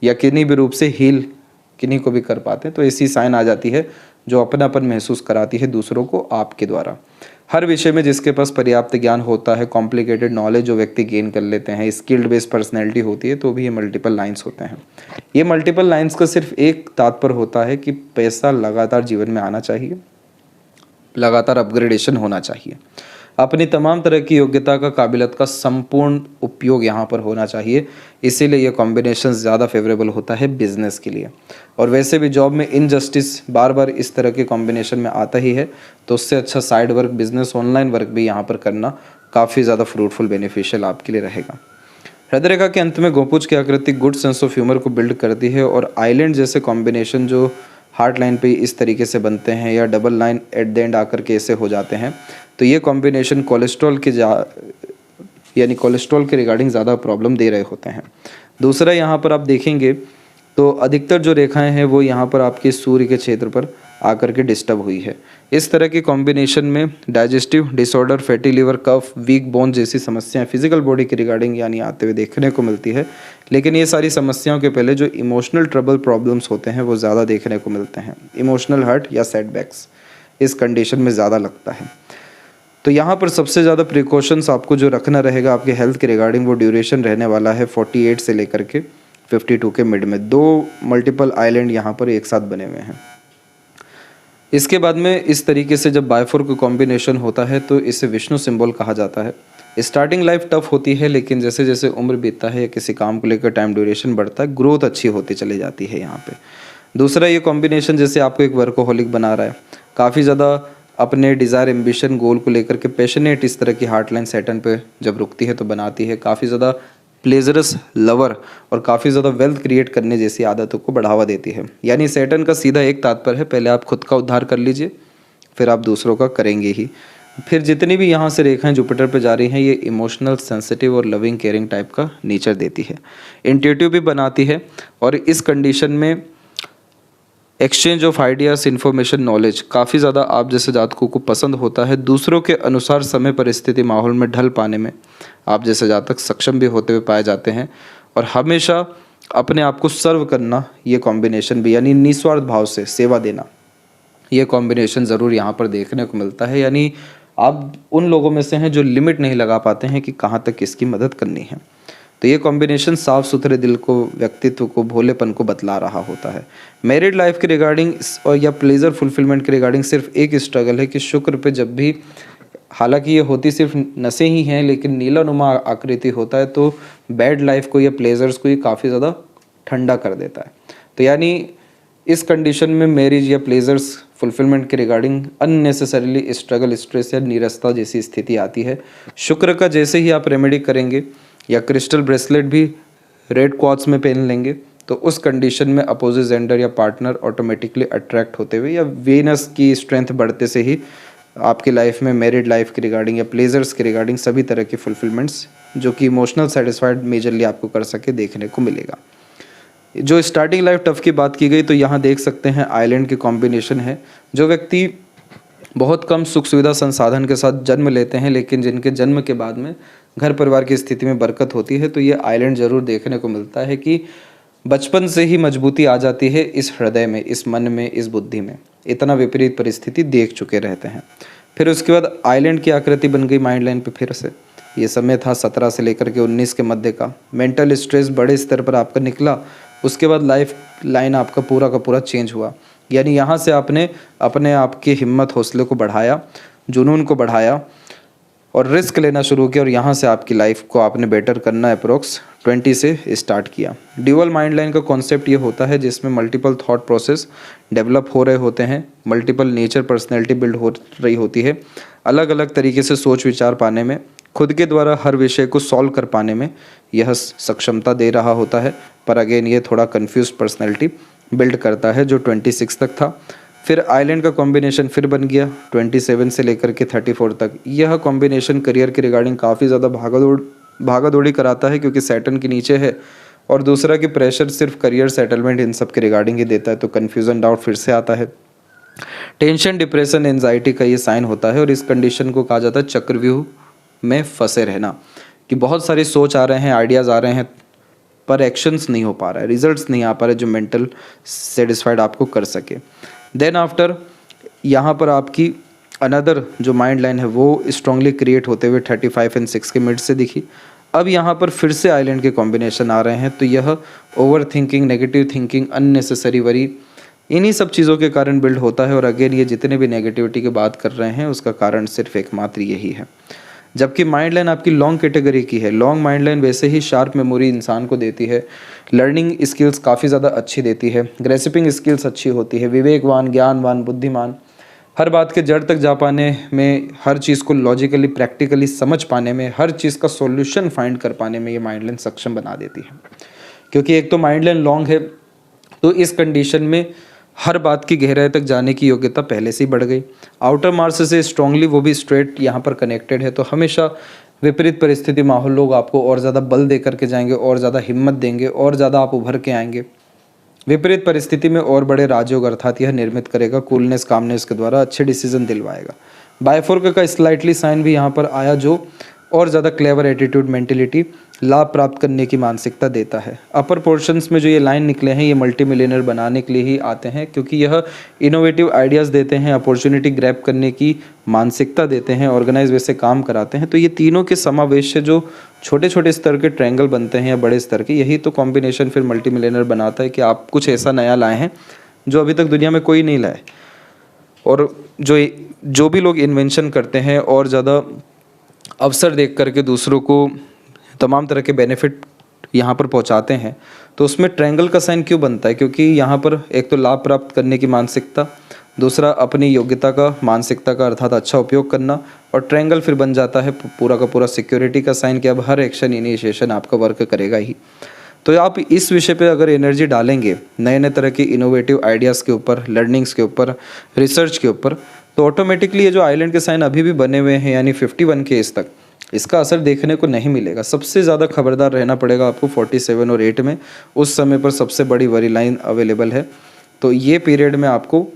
या किन्हीं भी रूप से हील किन्हीं को भी कर पाते हैं, तो ऐसी साइन आ जाती है जो अपनापन महसूस कराती है दूसरों को आपके द्वारा। हर विषय में जिसके पास पर्याप्त ज्ञान होता है, कॉम्प्लिकेटेड नॉलेज जो व्यक्ति गेन कर लेते हैं, स्किल्ड बेस्ड पर्सनैलिटी होती है, तो भी ये मल्टीपल लाइंस होते हैं। ये मल्टीपल लाइंस का सिर्फ एक तात्पर्य होता है कि पैसा लगातार जीवन में आना चाहिए, लगातार अपग्रेडेशन होना चाहिए, अपनी तमाम तरह की योग्यता का, काबिलियत का संपूर्ण उपयोग यहाँ पर होना चाहिए। इसीलिए ये कॉम्बिनेशन ज़्यादा फेवरेबल होता है बिजनेस के लिए। और वैसे भी जॉब में इनजस्टिस बार बार इस तरह के कॉम्बिनेशन में आता ही है, तो उससे अच्छा side work, business, online work भी यहाँ पर करना काफ़ी ज़्यादा फ्रूटफुल, बेनिफिशियल आपके लिए रहेगा। हृदय रेखा के अंत में गोपुज की आकृति गुड सेंस ऑफ ह्यूमर को बिल्ड करती है। और आइलैंड जैसे कॉम्बिनेशन जो हार्ट लाइन पे इस तरीके से बनते हैं या double line at the end आकर के ऐसे हो जाते हैं, तो ये कॉम्बिनेशन कोलेस्ट्रॉल यानी कोलेस्ट्रॉल के रिगार्डिंग ज़्यादा प्रॉब्लम दे रहे होते हैं। दूसरा यहाँ पर आप देखेंगे तो अधिकतर जो रेखाएं हैं वो यहाँ पर आपके सूर्य के क्षेत्र पर आकर के डिस्टर्ब हुई है। इस तरह की कॉम्बिनेशन में डाइजेस्टिव डिसऑर्डर, फैटी लिवर, कफ, वीक बोन जैसी समस्याएं फिजिकल बॉडी के रिगार्डिंग यानी आते हुए देखने को मिलती है। लेकिन ये सारी समस्याओं के पहले जो इमोशनल ट्रबल प्रॉब्लम्स होते हैं वो ज़्यादा देखने को मिलते हैं। इमोशनल हर्ट या सेटबैक्स इस कंडीशन में ज़्यादा लगता है। तो यहाँ पर सबसे ज़्यादा प्रिकॉशंस आपको जो रखना रहेगा आपके हेल्थ के रिगार्डिंग, वो ड्यूरेशन रहने वाला है 48 से लेकर के 52 के मिड में। 2 मल्टीपल आइलैंड यहाँ पर एक साथ बने हुए हैं। इसके बाद में इस तरीके से जब बायफोर्क कॉम्बिनेशन होता है तो इसे विष्णु सिंबल कहा जाता है। स्टार्टिंग लाइफ टफ होती है, लेकिन जैसे जैसे उम्र बीतता है या किसी काम को लेकर टाइम ड्यूरेशन बढ़ता है, ग्रोथ अच्छी होती चली जाती है यहाँ पे। दूसरा, ये कॉम्बिनेशन जैसे आपको एक वर्कोहॉलिक बना रहा है, काफ़ी ज़्यादा अपने डिज़ायर, एम्बिशन, गोल को लेकर के पैशनेट, इस तरह की हार्ट लाइन सैटर्न पे जब रुकती है तो बनाती है। काफ़ी ज़्यादा प्लेजरस, लवर और काफ़ी ज़्यादा वेल्थ क्रिएट करने जैसी आदतों को बढ़ावा देती है। यानी सैटर्न का सीधा एक तात्पर्य है, पहले आप खुद का उद्धार कर लीजिए, फिर आप दूसरों का करेंगे ही। फिर जितनी भी यहाँ से रेखाएं जुपिटर पे जा रही हैं, ये इमोशनल, सेंसिटिव और लविंग केयरिंग टाइप का नेचर देती है, इंट्यूटिव भी बनाती है। और इस कंडीशन में exchange of ideas, information, knowledge काफ़ी ज़्यादा आप जैसे जातकों को पसंद होता है। दूसरों के अनुसार समय, परिस्थिति, माहौल में ढल पाने में आप जैसे जातक सक्षम भी होते हुए पाए जाते हैं। और हमेशा अपने आप को सर्व करना, ये कॉम्बिनेशन भी, यानी निस्वार्थ भाव से सेवा देना, ये कॉम्बिनेशन ज़रूर यहाँ पर देखने को मिलता है। यानी आप उन लोगों में से हैं जो लिमिट नहीं लगा पाते हैं कि कहाँ तक किसकी मदद करनी है। तो ये कॉम्बिनेशन साफ सुथरे दिल को, व्यक्तित्व को, भोलेपन को बतला रहा होता है। मैरिड लाइफ के रिगार्डिंग और या प्लेजर फुलफिलमेंट के रिगार्डिंग सिर्फ एक स्ट्रगल है कि शुक्र पे जब भी, हालांकि ये होती सिर्फ नसें ही हैं, लेकिन नीलानुमा आकृति होता है, तो बैड लाइफ को या प्लेजर्स को ये काफ़ी ज़्यादा ठंडा कर देता है। तो यानी इस कंडीशन में मैरिज या प्लेजर्स फुलफिलमेंट के रिगार्डिंग अननेसेसरीली स्ट्रगल, स्ट्रेस या नीरसता जैसी स्थिति आती है। शुक्र का जैसे ही आप रेमेडी करेंगे या क्रिस्टल ब्रेसलेट भी रेड क्वार्ट्ज में पहन लेंगे, तो उस कंडीशन में अपोजिट जेंडर या पार्टनर ऑटोमेटिकली अट्रैक्ट होते हुए या वीनस की स्ट्रेंथ बढ़ते से ही आपकी लाइफ में मैरिड लाइफ के रिगार्डिंग या प्लेजर्स के रिगार्डिंग सभी तरह की फुलफिलमेंट्स जो कि इमोशनल सेटिस्फाइड मेजरली आपको कर सके देखने को मिलेगा। जो स्टार्टिंग लाइफ टफ की बात की गई, तो यहाँ देख सकते हैं आइलैंड के कॉम्बिनेशन है। जो व्यक्ति बहुत कम सुख सुविधा संसाधन के साथ जन्म लेते हैं, लेकिन जिनके जन्म के बाद में घर परिवार की स्थिति में बरकत होती है, तो ये आइलैंड ज़रूर देखने को मिलता है कि बचपन से ही मजबूती आ जाती है इस हृदय में, इस मन में, इस बुद्धि में। इतना विपरीत परिस्थिति देख चुके रहते हैं। फिर उसके बाद आइलैंड की आकृति बन गई माइंड लाइन पे फिर से। ये समय था 17 से लेकर के 19 के मध्य का। मेंटल स्ट्रेस बड़े स्तर पर आपका निकला, उसके बाद लाइफ लाइन आपका पूरा का पूरा चेंज हुआ। यानी यहाँ से आपने अपने आप की हिम्मत, हौसले को बढ़ाया, जुनून को बढ़ाया और रिस्क लेना शुरू किया, और यहाँ से आपकी लाइफ को आपने बेटर करना अप्रोक्स 20 से स्टार्ट किया। ड्यूअल माइंड लाइन का कॉन्सेप्ट ये होता है जिसमें मल्टीपल थॉट प्रोसेस डेवलप हो रहे होते हैं, मल्टीपल नेचर पर्सनैलिटी बिल्ड हो रही होती है, अलग अलग तरीके से सोच विचार पाने में, खुद के द्वारा हर विषय को सॉल्व कर पाने में यह सक्षमता दे रहा होता है। पर अगेन ये थोड़ा कन्फ्यूज पर्सनैलिटी बिल्ड करता है जो 26 तक था। फिर आइलैंड का कॉम्बिनेशन फिर बन गया 27 से लेकर के 34 तक। यह कॉम्बिनेशन करियर के रिगार्डिंग काफ़ी ज़्यादा भागा दौड़ी कराता है, क्योंकि सैटर्न के नीचे है, और दूसरा कि प्रेशर सिर्फ करियर, सेटलमेंट, इन सब के रिगार्डिंग ही देता है, तो कन्फ्यूज़न, डाउट फिर से आता है। टेंशन, डिप्रेशन, एंजाइटी का ये साइन होता है, और इस कंडीशन को कहा जाता है चक्रव्यूह में फंसे रहना, कि बहुत सारी सोच आ रहे हैं, आइडियाज़ आ रहे हैं, पर एक्शंस नहीं हो पा रहा है, रिजल्ट्स नहीं आ पा रहे जो मेंटल सेटिस्फाइड आपको कर सके। देन आफ्टर यहाँ पर आपकी अनदर जो माइंड लाइन है वो स्ट्रांगली क्रिएट होते हुए 35 एंड 6 के मिड से दिखी। अब यहाँ पर फिर से आइलैंड के कॉम्बिनेशन आ रहे हैं, तो यह over thinking, negative thinking, unnecessary worry, इन्हीं सब चीज़ों के कारण बिल्ड होता है। और अगेन ये जितने भी नेगेटिविटी की बात कर रहे हैं उसका कारण सिर्फ एकमात्र यही है। जबकि माइंड लाइन आपकी लॉन्ग कैटेगरी की है। लॉन्ग माइंड लाइन वैसे ही शार्प मेमोरी इंसान को देती है, लर्निंग स्किल्स काफ़ी ज़्यादा अच्छी देती है, ग्रेसिपिंग स्किल्स अच्छी होती है, विवेकवान, ज्ञानवान, बुद्धिमान, हर बात के जड़ तक जा पाने में, हर चीज़ को लॉजिकली, प्रैक्टिकली समझ पाने में, हर चीज़ का सॉल्यूशन फाइंड कर पाने में ये माइंड लाइन सक्षम बना देती है। क्योंकि एक तो माइंड लाइन लॉन्ग है, तो इस कंडीशन में हर बात की गहराई तक जाने की योग्यता पहले से ही बढ़ गई। आउटर मार्स से स्ट्रांगली, वो भी स्ट्रेट यहाँ पर कनेक्टेड है, तो हमेशा विपरीत परिस्थिति, माहौल, लोग आपको और ज़्यादा बल दे करके जाएंगे, और ज़्यादा हिम्मत देंगे, और ज़्यादा आप उभर के आएंगे। विपरीत परिस्थिति में और बड़े राजयोग अर्थात यह निर्मित करेगा, कूलनेस, कामनेस के द्वारा अच्छे डिसीजन दिलवाएगा। बायफोर्क का स्लाइटली साइन भी यहाँ पर आया, जो और ज़्यादा क्लेवर एटीट्यूड, मेंटेलिटी, लाभ प्राप्त करने की मानसिकता देता है। अपर पोर्शंस में जो ये लाइन निकले हैं ये मल्टी मिलियनर बनाने के लिए ही आते हैं, क्योंकि यह इनोवेटिव आइडियाज़ देते हैं, अपॉर्चुनिटी ग्रैब करने की मानसिकता देते हैं, ऑर्गेनाइज वैसे काम कराते हैं। तो ये तीनों के समावेश से जो छोटे छोटे स्तर के ट्रायंगल बनते हैं या बड़े स्तर के, यही तो कॉम्बिनेशन फिर मल्टी मिलियनर बनाता है कि आप कुछ ऐसा नया लाए हैं जो अभी तक दुनिया में कोई नहीं लाए। और जो भी लोग इन्वेंशन करते हैं और ज़्यादा अवसर देख करके दूसरों को तमाम तरह के बेनिफिट यहाँ पर पहुँचाते हैं, तो उसमें ट्रायंगल का साइन क्यों बनता है? क्योंकि यहाँ पर एक तो लाभ प्राप्त करने की मानसिकता, दूसरा अपनी योग्यता का, मानसिकता का अर्थात अच्छा उपयोग करना। और ट्रायंगल फिर बन जाता है पूरा का पूरा सिक्योरिटी का साइन कि अब हर एक्शन इनिशिएशन आपका वर्क करेगा ही। तो आप इस विषय पे अगर एनर्जी डालेंगे नए नए तरह की इनोवेटिव आइडियाज़ के ऊपर, लर्निंग्स के ऊपर, रिसर्च के ऊपर, तो ऑटोमेटिकली ये जो आइलैंड के साइन अभी भी बने हुए हैं यानी 51 के एज तक, इसका असर देखने को नहीं मिलेगा। सबसे ज़्यादा खबरदार रहना पड़ेगा आपको 47 और 8 में। उस समय पर सबसे बड़ी वरी लाइन अवेलेबल है। तो ये पीरियड में आपको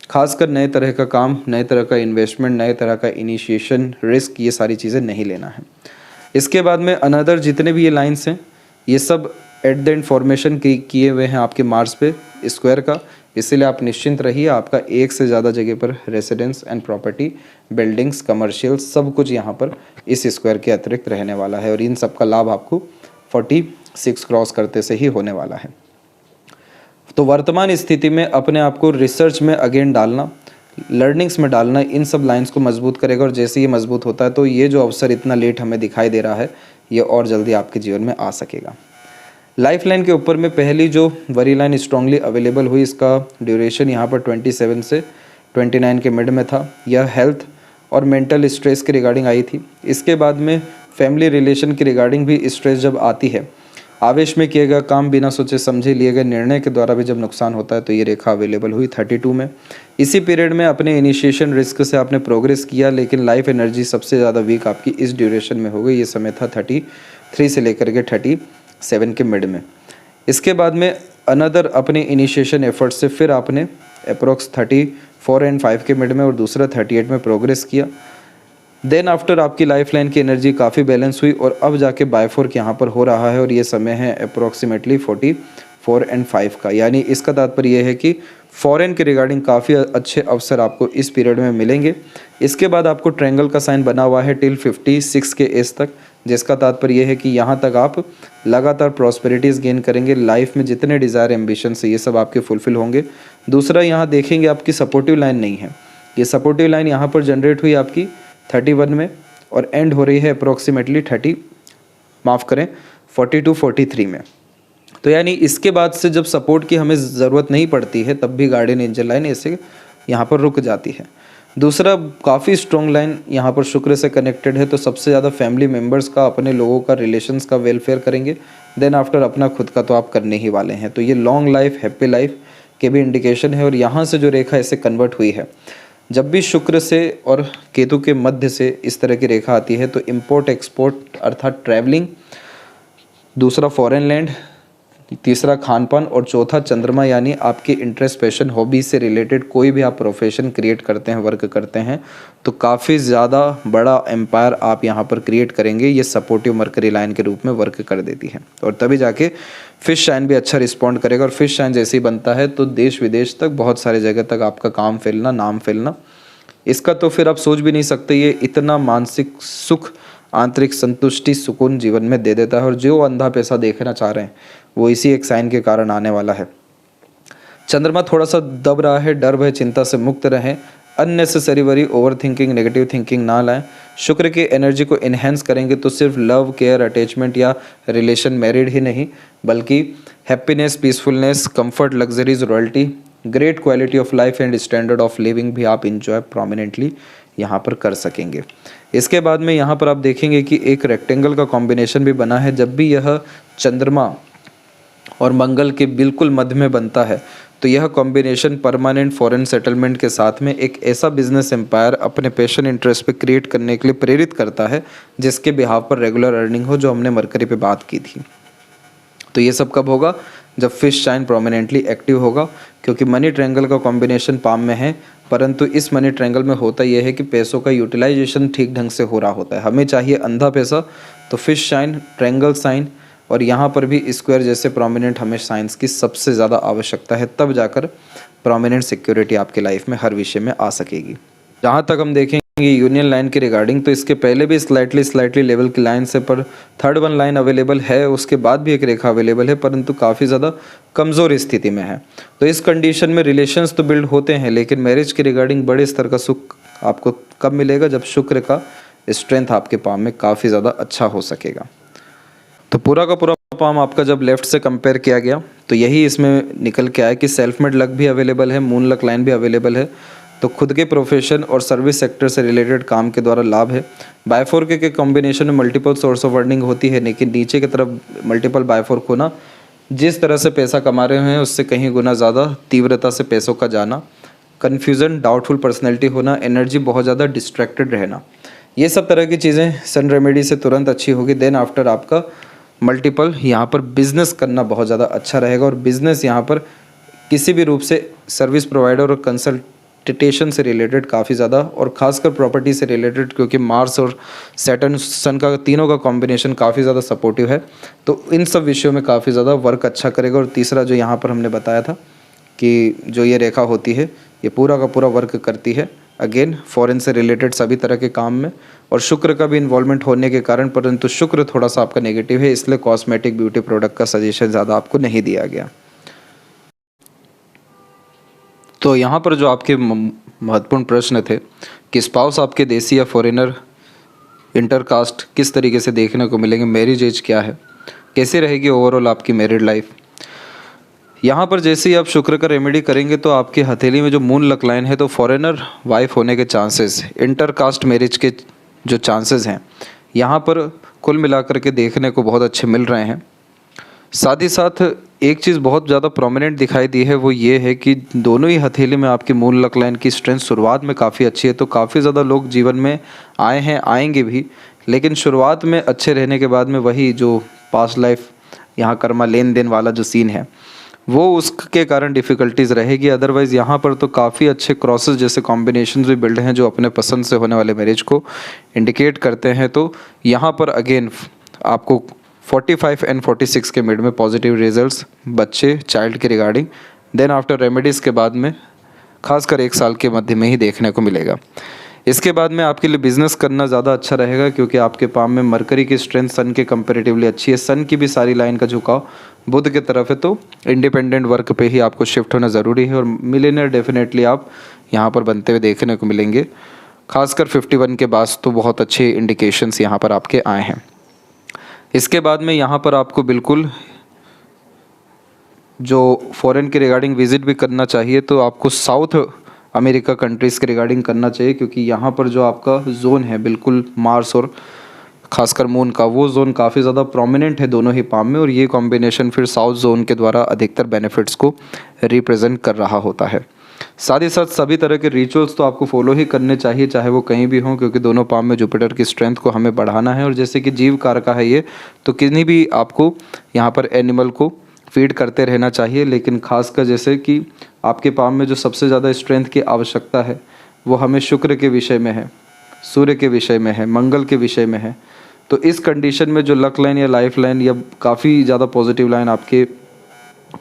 खासकर नए तरह का काम, नए तरह का इन्वेस्टमेंट, नए तरह का इनिशिएशन, रिस्क, ये सारी चीज़ें नहीं लेना है। इसके बाद में अनदर जितने भी ये लाइन्स हैं ये सब एट द एंड फॉर्मेशन किए हुए हैं आपके मार्स पे स्क्वायर का, इसीलिए आप निश्चिंत रहिए। आपका एक से ज़्यादा जगह पर residence and property, buildings, commercial, सब कुछ यहाँ पर इस स्क्वायर के अतिरिक्त रहने वाला है और इन सब का लाभ आपको 46 क्रॉस करते से ही होने वाला है। तो वर्तमान स्थिति में अपने आप को रिसर्च में अगेन डालना, लर्निंग्स में डालना, इन सब लाइंस को मजबूत करेगा और जैसे ये मजबूत होता है तो ये जो अवसर इतना लेट हमें दिखाई दे रहा है ये और जल्दी आपके जीवन में आ सकेगा। लाइफ लाइन के ऊपर में पहली जो वरी लाइन स्ट्रांगली अवेलेबल हुई, इसका ड्यूरेशन यहाँ पर 27 से 29 के मिड में था। यह हेल्थ और मेंटल स्ट्रेस के रिगार्डिंग आई थी। इसके बाद में फैमिली रिलेशन की रिगार्डिंग भी स्ट्रेस जब आती है, आवेश में किए गए काम, बिना सोचे समझे लिए गए निर्णय के द्वारा भी जब नुकसान होता है, तो ये रेखा अवेलेबल हुई 32 में। इसी पीरियड में अपने इनिशिएशन रिस्क से आपने प्रोग्रेस किया, लेकिन लाइफ एनर्जी सबसे ज़्यादा वीक आपकी इस ड्यूरेशन में हो गई। ये समय था 33 से लेकर के 37 के मिड में। इसके बाद में अनदर अपने इनिशिएशन एफर्ट से फिर आपने अप्रोक्स 34 एंड 5 के मिड में और दूसरा 38 में प्रोग्रेस किया। देन आफ्टर आपकी लाइफ लाइन की एनर्जी काफ़ी बैलेंस हुई और अब जाके बायफोर्क यहाँ पर हो रहा है और ये समय है अप्रोक्सीमेटली 44 एंड 5 का। यानी इसका तात्पर्य यह है कि फॉरेन के रिगार्डिंग काफ़ी अच्छे अवसर आपको इस पीरियड में मिलेंगे। इसके बाद आपको ट्रायंगल का साइन बना हुआ है टिल 56 के एज तक, जिसका तात्पर्य यह है कि यहाँ तक आप लगातार प्रॉस्पेरिटीज़ गेन करेंगे। लाइफ में जितने डिज़ायर, एम्बिशन से ये सब आपके फुलफिल होंगे। दूसरा यहाँ देखेंगे आपकी सपोर्टिव लाइन नहीं है। ये सपोर्टिव लाइन यहाँ पर जनरेट हुई आपकी 31 में और एंड हो रही है अप्रोक्सीमेटली 42-43 में। तो यानी इसके बाद से जब सपोर्ट की हमें ज़रूरत नहीं पड़ती है तब भी गार्डियन एंजल लाइन ऐसे यहाँ पर रुक जाती है। दूसरा काफ़ी स्ट्रॉन्ग लाइन यहाँ पर शुक्र से कनेक्टेड है, तो सबसे ज़्यादा फैमिली मेम्बर्स का, अपने लोगों का, रिलेशंस का वेलफेयर करेंगे। देन आफ्टर अपना खुद का तो आप करने ही वाले हैं। तो ये लॉन्ग लाइफ, हैप्पी लाइफ के भी इंडिकेशन है। और यहाँ से जो रेखा ऐसे कन्वर्ट हुई है, जब भी शुक्र से और केतु के मध्य से इस तरह की रेखा आती है तो इंपोर्ट एक्सपोर्ट अर्थात ट्रैवलिंग, दूसरा फॉरेन लैंड, तीसरा खानपान और चौथा चंद्रमा यानी आपके इंटरेस्ट, पैशन, हॉबी से रिलेटेड कोई भी आप प्रोफेशन क्रिएट करते हैं, वर्क करते हैं, तो काफ़ी ज़्यादा बड़ा एम्पायर आप यहाँ पर क्रिएट करेंगे। ये सपोर्टिव मरकरी लाइन के रूप में वर्क कर देती है और तभी जाके फिश शाइन भी अच्छा रिस्पॉन्ड करेगा। और फिश शाइन जैसे ही बनता है तो देश विदेश तक, बहुत सारे जगह तक आपका काम फैलना, नाम फैलना, इसका तो फिर आप सोच भी नहीं सकते। ये इतना मानसिक सुख, आंतरिक संतुष्टि, सुकून जीवन में दे देता है। और जो अंधा पैसा देखना चाह रहे हैं वो इसी एक साइन के कारण आने वाला है। चंद्रमा थोड़ा सा दब रहा है, डर भय चिंता से मुक्त रहें, unnecessary worry, over thinking, negative thinking ना लाएं। शुक्र की एनर्जी को इन्हेंस करेंगे तो सिर्फ लव, केयर, अटैचमेंट या रिलेशन, मैरिड ही नहीं बल्कि happiness, peacefulness, comfort, luxuries, royalty, great quality of life and standard of living भी आप इंजॉय प्रोमिनेंटली यहाँ पर कर सकेंगे। इसके बाद में यहाँ पर आप देखेंगे कि एक रेक्टेंगल का कॉम्बिनेशन भी बना है। जब भी यह चंद्रमा और मंगल के बिल्कुल मध्य में बनता है तो यह कॉम्बिनेशन परमानेंट फॉरेन सेटलमेंट के साथ में एक ऐसा बिजनेस एम्पायर अपने पैशन, इंटरेस्ट पे क्रिएट करने के लिए प्रेरित करता है जिसके बिहाव पर रेगुलर अर्निंग हो, जो हमने मरकरी पे बात की थी। तो ये सब कब होगा? जब फिश शाइन प्रोमिनेंटली एक्टिव होगा, क्योंकि मनी ट्रायंगल का कॉम्बिनेशन पाम में है। परंतु इस मनी ट्रायंगल में होता यह है कि पैसों का यूटिलाइजेशन ठीक ढंग से हो रहा होता है। हमें चाहिए अंधा पैसा, तो फिश शाइन, ट्रायंगल साइन और यहाँ पर भी स्क्वायर जैसे प्रोमिनेंट हमें साइंस की सबसे ज़्यादा आवश्यकता है, तब जाकर प्रोमिनेंट सिक्योरिटी आपके लाइफ में हर विषय में आ सकेगी। जहाँ तक हम देखेंगे यूनियन लाइन की रिगार्डिंग, तो इसके पहले भी स्लाइटली लेवल की लाइन से पर थर्ड वन लाइन अवेलेबल है, उसके बाद भी एक रेखा अवेलेबल है, परंतु काफ़ी ज़्यादा कमज़ोर स्थिति में है। तो इस कंडीशन में रिलेशंस तो बिल्ड होते हैं, लेकिन मैरिज की रिगार्डिंग बड़े स्तर का सुख आपको कब मिलेगा? जब शुक्र का स्ट्रेंथ आपके पाम में काफ़ी ज़्यादा अच्छा हो सकेगा। तो पूरा का पूरा पाम आपका जब लेफ्ट से कंपेयर किया गया तो यही इसमें निकल के आया कि सेल्फ मेड लक भी अवेलेबल है, मून लक लाइन भी अवेलेबल है तो खुद के प्रोफेशन और सर्विस सेक्टर से रिलेटेड काम के द्वारा लाभ है। बायफोर्क के कॉम्बिनेशन में मल्टीपल सोर्स ऑफ अर्निंग होती है, लेकिन नीचे की तरफ मल्टीपल बायफोर्क होना, जिस तरह से पैसा कमा रहे हैं उससे कहीं गुना ज़्यादा तीव्रता से पैसों का जाना, कन्फ्यूज़न, डाउटफुल पर्सनैलिटी होना, एनर्जी बहुत ज़्यादा डिस्ट्रैक्टेड रहना, ये सब तरह की चीज़ें सन रेमेडी से तुरंत अच्छी होगी। देन आफ्टर आपका मल्टीपल यहाँ पर बिजनेस करना बहुत ज़्यादा अच्छा रहेगा, और बिजनेस यहाँ पर किसी भी रूप से सर्विस प्रोवाइडर और कंसल्टेशन से रिलेटेड काफ़ी ज़्यादा, और खासकर प्रॉपर्टी से रिलेटेड, क्योंकि मार्स और सैटर्न सन का तीनों का कॉम्बिनेशन काफ़ी ज़्यादा सपोर्टिव है, तो इन सब विषयों में काफ़ी ज़्यादा वर्क अच्छा करेगा। और तीसरा जो यहाँ पर हमने बताया था कि जो ये रेखा होती है ये पूरा का पूरा वर्क करती है अगेन फॉरेन से रिलेटेड सभी तरह के काम में, और शुक्र का भी इन्वॉल्वमेंट होने के कारण, परंतु शुक्र थोड़ा सा आपका नेगेटिव है, इसलिए कॉस्मेटिक ब्यूटी प्रोडक्ट का सजेशन ज़्यादा आपको नहीं दिया गया। तो यहाँ पर जो आपके महत्वपूर्ण प्रश्न थे कि स्पाउस आपके देसी या फॉरेनर, इंटरकास्ट किस तरीके से देखने को मिलेंगे, मैरिज एज क्या है, कैसी रहेगी ओवरऑल आपकी मैरिड लाइफ। यहाँ पर जैसे ही आप शुक्र का रेमेडी करेंगे तो आपकी हथेली में जो मून लक लाइन है, तो फॉरेनर वाइफ होने के चांसेस, इंटरकास्ट मैरिज के जो चांसेस हैं यहाँ पर कुल मिलाकर के देखने को बहुत अच्छे मिल रहे हैं। साथ ही साथ एक चीज़ बहुत ज़्यादा प्रोमिनेंट दिखाई दी है, वो ये है कि दोनों ही हथेली में आपकी मून लक लाइन की स्ट्रेंथ शुरुआत में काफ़ी अच्छी है, तो काफ़ी ज़्यादा लोग जीवन में आए हैं, आएंगे भी, लेकिन शुरुआत में अच्छे रहने के बाद में वही जो पास्ट लाइफ यहाँ कर्मा लेन देन वाला जो सीन है वो उसके कारण डिफ़िकल्टीज़ रहेगी। अदरवाइज़ यहाँ पर तो काफ़ी अच्छे क्रॉसेस जैसे कॉम्बिनेशन भी बिल्ड हैं जो अपने पसंद से होने वाले मैरिज को इंडिकेट करते हैं। तो यहाँ पर अगेन आपको 45 एंड 46 के मिड में पॉजिटिव रिजल्ट्स बच्चे चाइल्ड के रिगार्डिंग, देन आफ्टर रेमेडीज़ के बाद में खासकर 1 साल के मध्य में ही देखने को मिलेगा। इसके बाद में आपके लिए बिजनेस करना ज़्यादा अच्छा रहेगा, क्योंकि आपके पाम में मरकरी की स्ट्रेंथ सन के कंपैरेटिवली अच्छी है, सन की भी सारी लाइन का झुकाव बुध की तरफ है, तो इंडिपेंडेंट वर्क पे ही आपको शिफ्ट होना ज़रूरी है, और मिलियनर डेफिनेटली आप यहाँ पर बनते हुए देखने को मिलेंगे। खासकर 51 के बाद तो बहुत अच्छे इंडिकेशंस यहाँ पर आपके आए हैं। इसके बाद में यहाँ पर आपको बिल्कुल जो फॉरेन के रिगार्डिंग विजिट भी करना चाहिए, तो आपको साउथ अमेरिका कंट्रीज़ के रिगार्डिंग करना चाहिए, क्योंकि यहाँ पर जो आपका जोन है बिल्कुल मार्स और खासकर मून का, वो जोन काफ़ी ज़्यादा प्रोमिनेंट है दोनों ही पाम में, और ये कॉम्बिनेशन फिर साउथ जोन के द्वारा अधिकतर बेनिफिट्स को रिप्रेजेंट कर रहा होता है। साथ ही साथ सभी तरह के रिचुअल्स तो आपको फॉलो ही करने चाहिए, चाहे वो कहीं भी हों, क्योंकि दोनों पाम में जुपिटर की स्ट्रेंथ को हमें बढ़ाना है, और जैसे कि जीव कार का है ये, तो किन्हीं भी आपको यहाँ पर एनिमल को फीड करते रहना चाहिए, लेकिन खासकर जैसे कि आपके पाम में जो सबसे ज़्यादा स्ट्रेंथ की आवश्यकता है वो हमें शुक्र के विषय में है, सूर्य के विषय में है, मंगल के विषय में है। तो इस कंडीशन में जो लक लाइन या लाइफ लाइन या काफ़ी ज़्यादा पॉजिटिव लाइन आपके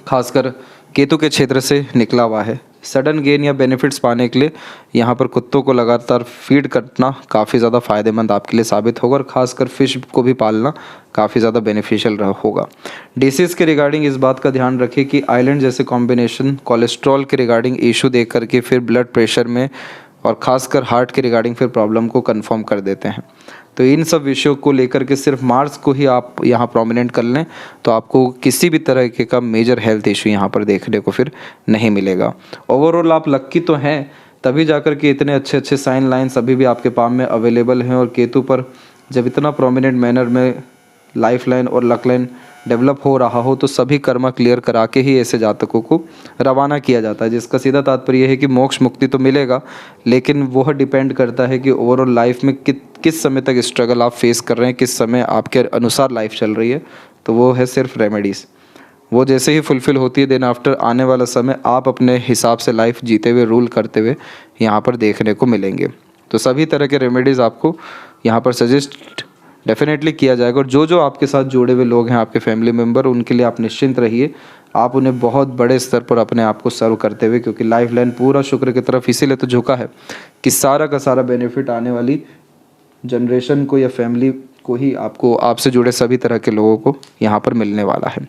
खासकर केतु के क्षेत्र से निकला हुआ है, सडन गेन या बेनिफिट्स पाने के लिए यहाँ पर कुत्तों को लगातार फीड करना काफ़ी ज़्यादा फ़ायदेमंद आपके लिए साबित होगा, और ख़ासकर फिश को भी पालना काफ़ी ज़्यादा बेनिफिशियल होगा। डिसीज़ के रिगार्डिंग इस बात का ध्यान रखिए कि आइलैंड जैसे कॉम्बिनेशन कोलेस्ट्रॉल के रिगार्डिंग इशू देख करके फिर ब्लड प्रेशर में और ख़ासकर हार्ट के रिगार्डिंग फिर प्रॉब्लम को कन्फर्म कर देते हैं। तो इन सब विषयों को लेकर के सिर्फ मार्स को ही आप यहाँ प्रोमिनेंट कर लें, तो आपको किसी भी तरह के का मेजर हेल्थ इशू यहाँ पर देखने को फिर नहीं मिलेगा। ओवरऑल आप लक्की तो हैं, तभी जाकर के इतने अच्छे अच्छे साइन लाइन्स अभी भी आपके पाम में अवेलेबल हैं, और केतु पर जब इतना प्रोमिनेंट मैनर में लाइफ लाइन और लक लाइन डेवलप हो रहा हो, तो सभी कर्मा क्लियर करा के ही ऐसे जातकों को रवाना किया जाता है, जिसका सीधा तात्पर्य है कि मोक्ष मुक्ति तो मिलेगा, लेकिन वह डिपेंड करता है कि ओवरऑल लाइफ में किस समय तक स्ट्रगल आप फेस कर रहे हैं, किस समय आपके अनुसार लाइफ चल रही है। तो वो है सिर्फ रेमेडीज़, वो जैसे ही फुलफ़िल होती है देन आफ्टर आने वाला समय आप अपने हिसाब से लाइफ जीते हुए, रूल करते हुए यहाँ पर देखने को मिलेंगे। तो सभी तरह के रेमेडीज़ आपको यहाँ पर सजेस्ट डेफिनेटली किया जाएगा, और जो आपके साथ जुड़े हुए लोग हैं, आपके फैमिली मेम्बर, उनके लिए आप निश्चिंत रहिए, आप उन्हें बहुत बड़े स्तर पर अपने आप को सर्व करते हुए, क्योंकि लाइफ लाइन पूरा शुक्र की तरफ इसीलिए तो झुका है कि सारा का सारा बेनिफिट आने वाली जनरेशन को या फैमिली को ही आपको, आपसे जुड़े सभी तरह के लोगों को यहाँ पर मिलने वाला है।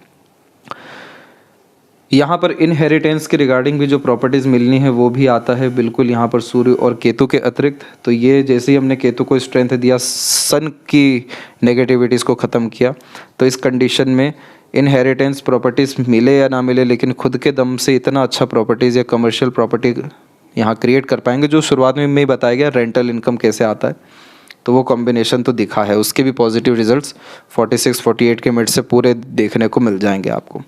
यहाँ पर इनहेरिटेंस के रिगार्डिंग भी जो प्रॉपर्टीज़ मिलनी है वो भी आता है बिल्कुल यहाँ पर सूर्य और केतु के अतिरिक्त। तो ये जैसे ही हमने केतु को स्ट्रेंथ दिया, सन की नेगेटिविटीज़ को ख़त्म किया, तो इस कंडीशन में इनहेरिटेंस प्रॉपर्टीज़ मिले या ना मिले, लेकिन खुद के दम से इतना अच्छा प्रॉपर्टीज़ या कमर्शियल प्रॉपर्टी यहाँ क्रिएट कर पाएंगे। जो शुरुआत में ही बताया गया रेंटल इनकम कैसे आता है, तो वो कॉम्बिनेशन तो दिखा है, उसके भी पॉजिटिव रिजल्ट्स 46 48 के मिनट से पूरे देखने को मिल जाएंगे आपको।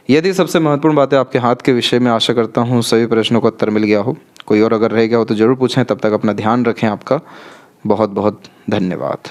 यदि सबसे महत्वपूर्ण बातें आपके हाथ के विषय में, आशा करता हूँ सभी प्रश्नों का उत्तर मिल गया हो। कोई और अगर रह गया हो तो ज़रूर पूछें। तब तक अपना ध्यान रखें। आपका बहुत बहुत धन्यवाद।